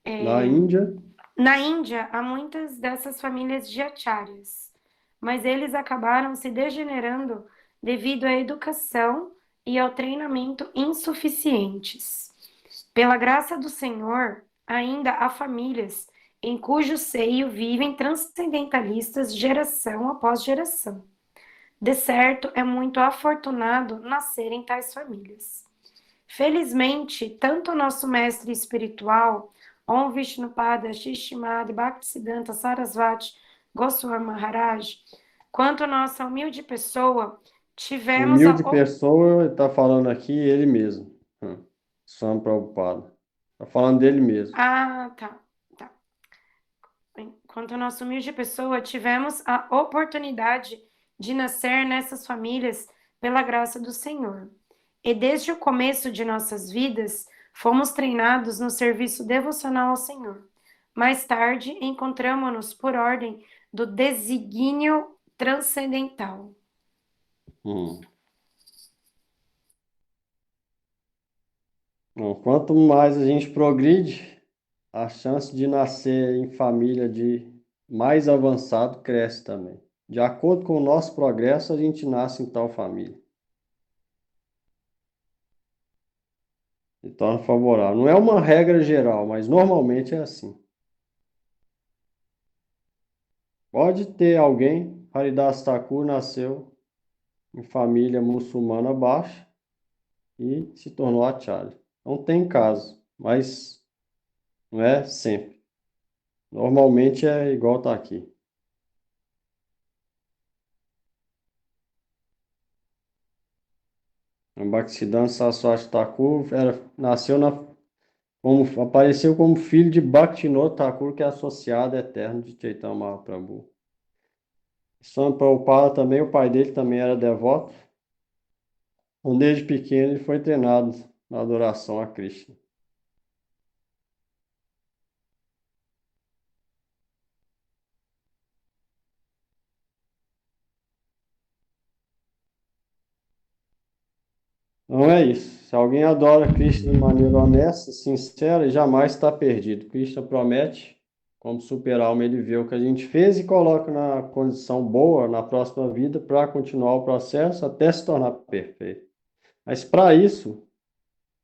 Speaker 2: Na Índia,
Speaker 5: Na Índia, há muitas dessas famílias de acharyas, mas eles acabaram se degenerando devido à educação e ao treinamento insuficientes. Pela graça do Senhor, ainda há famílias em cujo seio vivem transcendentalistas geração após geração. De certo, é muito afortunado nascer em tais famílias. Felizmente, tanto o nosso mestre espiritual, Om Vishnupada Shishimad Bhaktisiddhanta Sarasvati Goswami Maharaj, quanto nossa humilde pessoa, tivemos
Speaker 2: humilde pessoa, ele tá falando aqui ele mesmo. Swami Prabhupada. Tá falando dele mesmo.
Speaker 5: tá. Quanto nossa humilde pessoa, tivemos a oportunidade de nascer nessas famílias pela graça do Senhor. E desde o começo de nossas vidas, fomos treinados no serviço devocional ao Senhor. Mais tarde, encontramos-nos por ordem do desígnio transcendental.
Speaker 2: Bom, quanto mais a gente progride, a chance de nascer em família de mais avançado cresce também. De acordo com o nosso progresso, a gente nasce em tal família. Se torna favorável. Não é uma regra geral, mas normalmente é assim. Pode ter alguém, Haridas Thakur nasceu em família muçulmana baixa e se tornou acharya. Não tem caso, mas não é sempre. Normalmente é igual tá aqui. Bhaktisiddhanta Saraswati Thakur apareceu como filho de Bhaktivinoda Thakur, que é associado eterno de Chaitanya Mahaprabhu. Swami Prabhupada também, o pai dele também era devoto. Desde pequeno ele foi treinado na adoração a Krishna. Então é isso. Se alguém adora Krishna de maneira honesta, sincera, ele jamais está perdido. Krishna promete, como super-alma, ele vê o que a gente fez e coloca na condição boa na próxima vida para continuar o processo até se tornar perfeito. Mas para isso,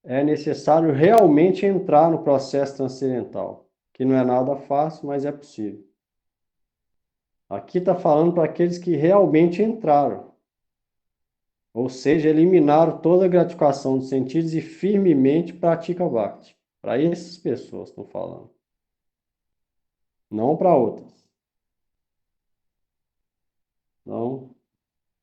Speaker 2: é necessário realmente entrar no processo transcendental, que não é nada fácil, mas é possível. Aqui está falando para aqueles que realmente entraram. Ou seja, eliminaram toda a gratificação dos sentidos e firmemente praticam Bhakti. Para essas pessoas estão falando. Não para outras. Não.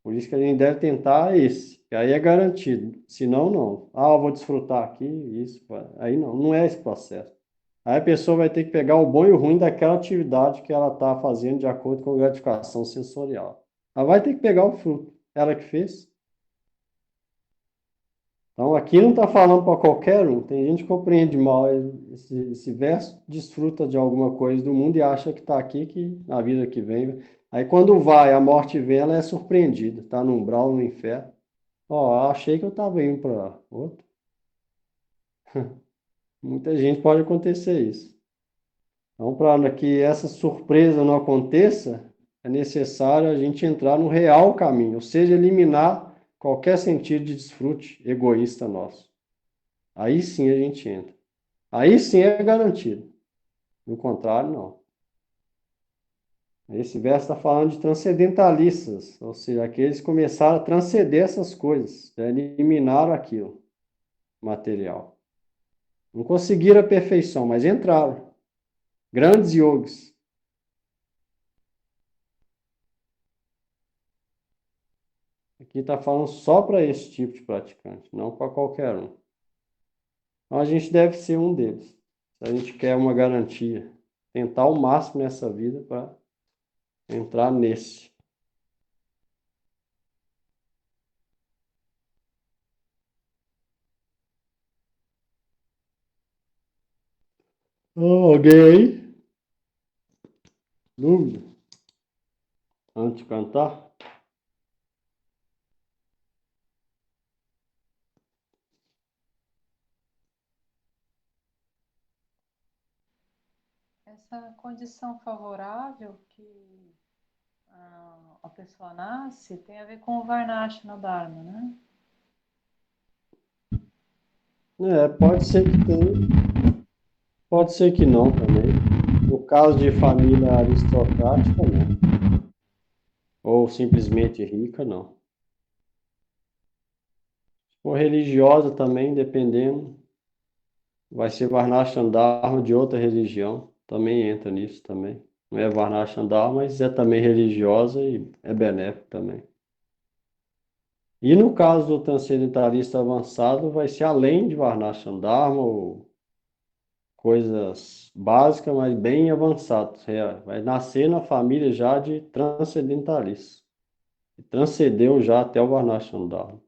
Speaker 2: Por isso que a gente deve tentar esse. Que aí é garantido. Senão, não. Eu vou desfrutar aqui, isso. Aí não. Não é esse processo. Aí a pessoa vai ter que pegar o bom e o ruim daquela atividade que ela está fazendo de acordo com a gratificação sensorial. Ela vai ter que pegar o fruto. Ela que fez. Então, aqui não está falando para qualquer um. Tem gente que compreende mal esse verso, desfruta de alguma coisa do mundo e acha que está aqui, que na vida que vem. Aí, quando vai, a morte vem, ela é surpreendida. Está no umbral, no inferno. Ó, achei que eu estava indo para outro. Muita gente pode acontecer isso. Então, para que essa surpresa não aconteça, é necessário a gente entrar no real caminho, ou seja, eliminar qualquer sentido de desfrute egoísta nosso. Aí sim a gente entra. Aí sim é garantido. Do contrário, não. Esse verso está falando de transcendentalistas, ou seja, aqueles que começaram a transcender essas coisas, eliminaram aquilo material. Não conseguiram a perfeição, mas entraram. Grandes yogis. Aqui está falando só para esse tipo de praticante, não para qualquer um. Então a gente deve ser um deles. Se a gente quer uma garantia, tentar o máximo nessa vida para entrar nesse. Alguém aí? Dúvida? Antes de cantar?
Speaker 4: Essa condição favorável que a pessoa nasce tem a ver com o Varnashana Dharma, né?
Speaker 2: Pode ser que tenha, pode ser que não também. No caso de família aristocrática, não. Ou simplesmente rica, não. Se for religiosa também, dependendo, vai ser Varnashana Dharma de outra religião, também entra nisso também. Não é Varnashana Dharma, mas é também religiosa e é benéfico também. E no caso do transcendentalista avançado, vai ser além de Varnashana Dharma, ou coisas básicas, mas bem avançadas. Vai nascer na família já de transcendentalistas. Transcendeu já até o Varnashana Dharma.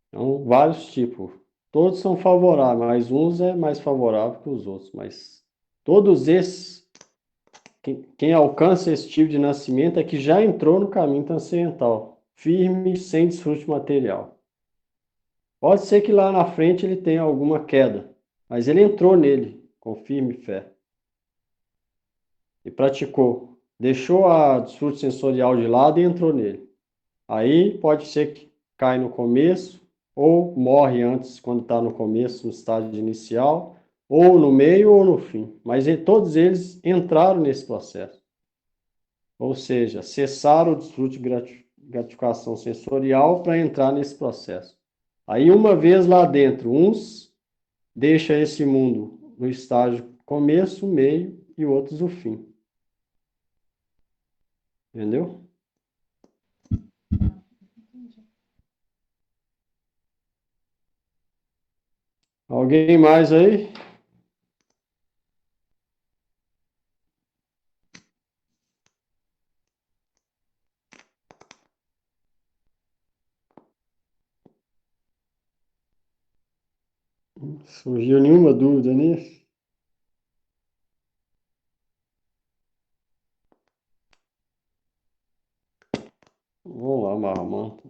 Speaker 2: Então, vários tipos. Todos são favoráveis, mas uns é mais favorável que os outros. Mas todos esses, quem alcança esse tipo de nascimento é que já entrou no caminho transcendental, firme, sem desfrute material. Pode ser que lá na frente ele tenha alguma queda, mas ele entrou nele com firme fé e praticou. Deixou a desfrute sensorial de lado e entrou nele. Aí pode ser que cai no começo, ou morre antes, quando está no começo, no estágio inicial, ou no meio ou no fim. Mas todos eles entraram nesse processo. Ou seja, cessaram o desfrute de gratificação sensorial para entrar nesse processo. Aí, uma vez lá dentro, uns deixam esse mundo no estágio começo, meio e outros o fim. Entendeu?
Speaker 4: Entendi.
Speaker 2: Alguém mais aí? Surgiu nenhuma dúvida nisso? Vamos lá, Mahamanta.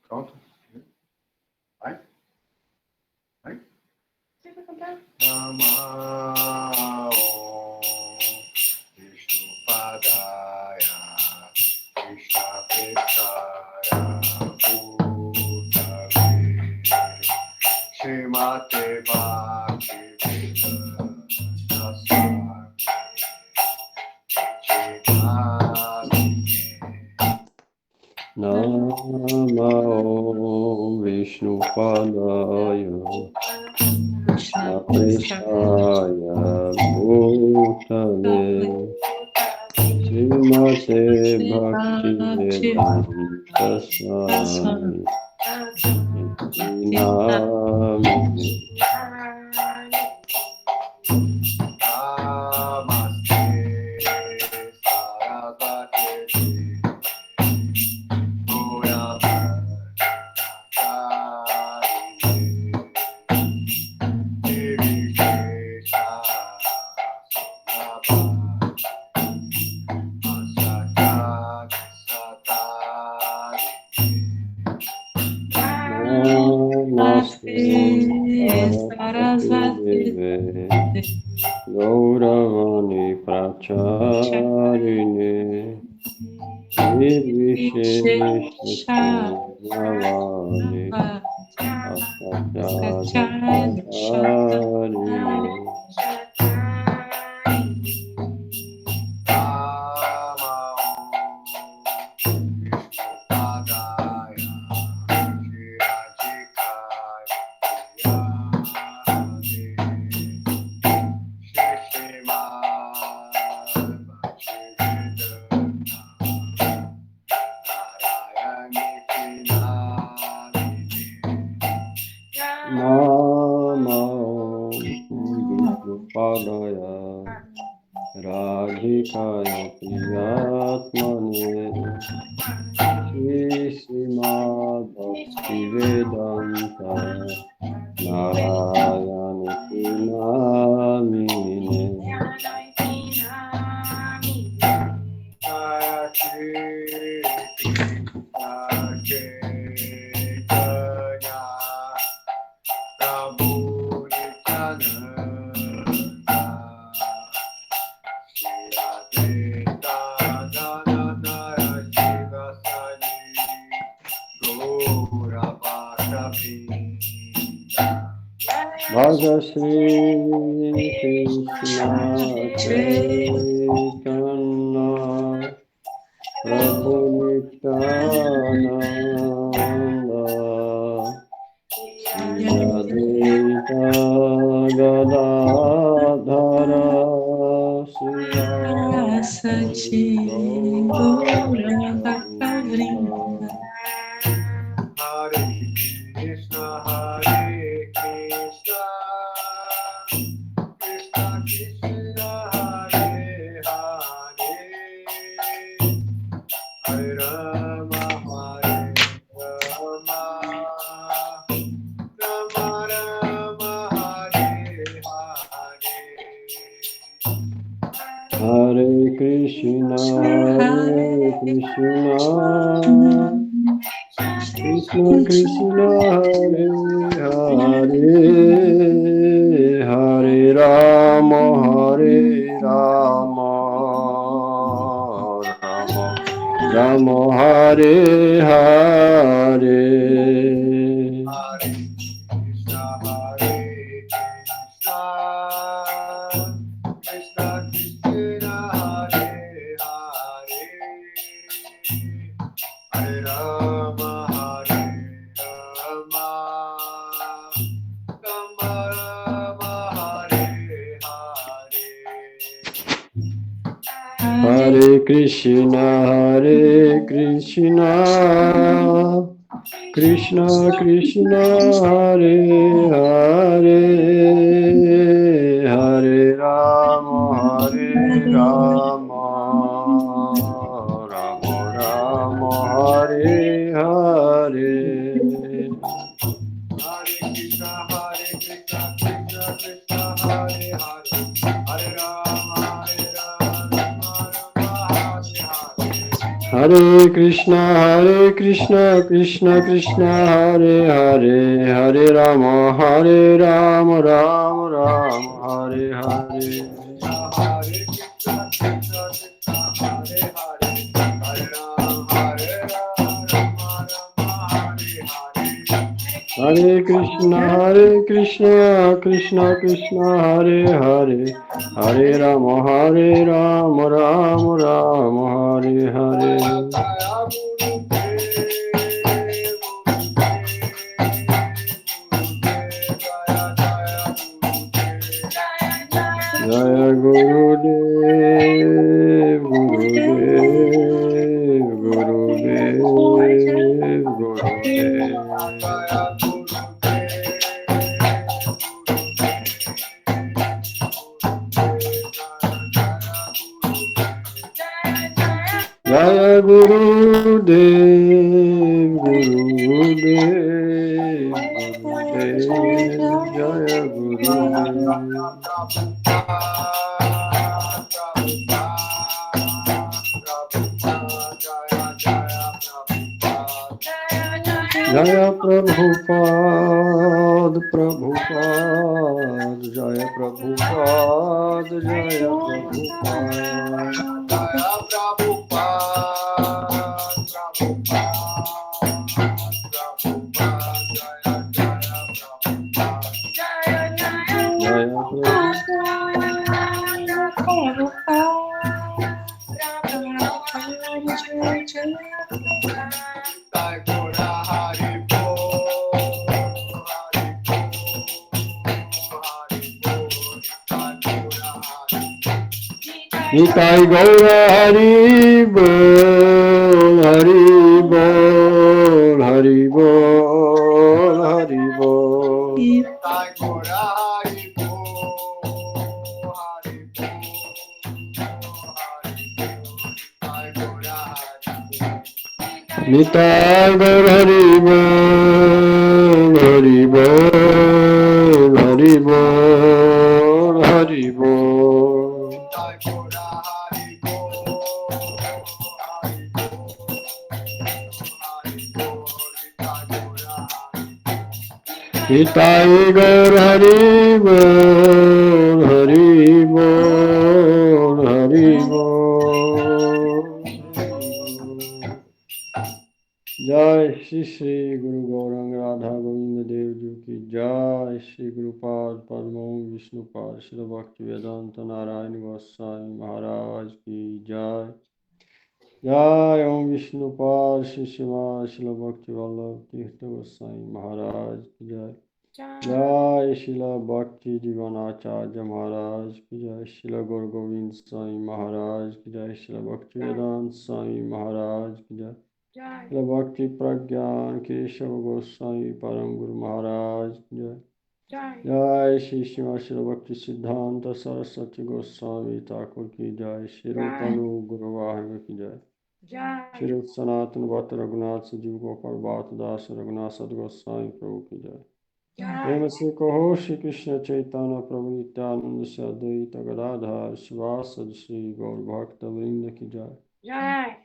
Speaker 1: Pronto? Vai? Vai?
Speaker 4: Você vai cantar?
Speaker 1: Namah Vishnu Padaya Krishna Prestaya Bhutale Srimate Bhakti Vedanta Swami
Speaker 2: Namah Padaya Bhutale Srimate Bhakti Vedanta Swami Nami
Speaker 1: Namaste Sarasvati
Speaker 2: Namaste Sarasvati Deve Gauravani Pracharine Nirvisheshavani Asatyacharini Padaya Radhikaya Priyatmane Srimad Bhakti Vedanta Narayana Namine Bhaja Shri Krishna Chaitanya Prabhu Nityananda Shri Advaita Gadadhara Sri Gaura Hare Krishna Krishna Krishna Hare Hare Hare Rama Rama Rama Hare Hare Hare Krishna Krishna Krishna Hare Hare Hare Rama Rama Hare Hare Hare Krishna Krishna Krishna Hare Hare Hare Rama Rama Rama Hare Hare Hare Krishna Krishna Krishna Hare Hare Hare Rama Hare Krishna Krishna Krishna Hare Hare Hare Rama Rama Hare Hare Hare Krishna Krishna Hare Hare Hare Rama Rama Hare Hare Jaya Gurudev, Gurudev, Gurudev, Gurudev. Jaya Gurudev, Gurudev, Gurudev, Jaya Gurudev. Jaya Prabhupada, Prabhupada, Jaya Prabhupada, Jaya Prabhupada. Jaya Nitai Gaura Hari Bol, Hari Bol, Hari Bol, Hari Bol. Nitai Gaura Hari Bol, Hari Bol, Hari Bol, Hari Bol. Nitai Gaur Hari Bol, Hari Bol, Hari Bol. Jai Shri Guru Gauranga Radha Govinda Dev Ji ki Jai, Shri Gurupad Padma Vishnupad Shri Bhakti Vedanta Narayana Goswami Maharaj ki Jai. Jai Om Vishnupad Shri Shima Shri Bhakti Vallabh Tirtha Goswami Maharaj ki Jai. Jai Shila Bhakti Divanacharya Maharaj ki Jai. Shila Gaur Govind Swami Maharaj ki Jai. Shila Bhakti Vedanta Swami Maharaj ki Jai. Shila Bhakti Pragyan Keshav Goswami Param Guru Maharaj ki Jai. Jai Shri Shima Shila Bhakti Siddhanta Saraswati Goswami Thakur ki Jai. Shri Rupanu Guru Vahega ki Jai. Shri Sanatana Bhatta Raghunath Sajiv Gopal Bhatta Das Raghunath Sad Goswami Prabhu ki Jai. Prema se Kaho Shri Krishna Chaitanya Prabhu Nityananda Shri Advaita Gadadhar Shivasad Shri Gaur Bhakta Vrinda ki Jai.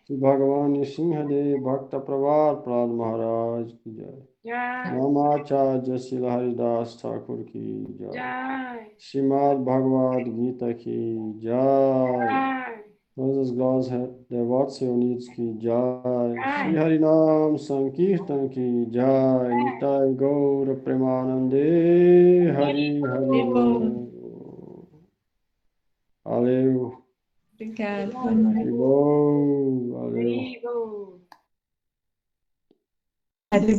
Speaker 2: Shri Bhagavan Nrsimhadev Bhakta Pravar Prad Maharaj ki Jai. Namacharya Shri Haridas Thakur ki Jai. Srimad Bhagavad Gita ki Jai. Moses God's their Vatsya needs ki Jai. Shri Harinam Sankirtan ki Jai. Nitai Gaur Premanande Hari Hari Bol. Valeu.
Speaker 3: Obrigada. Boa noite.
Speaker 2: Que bom. Valeu.
Speaker 3: Obrigada.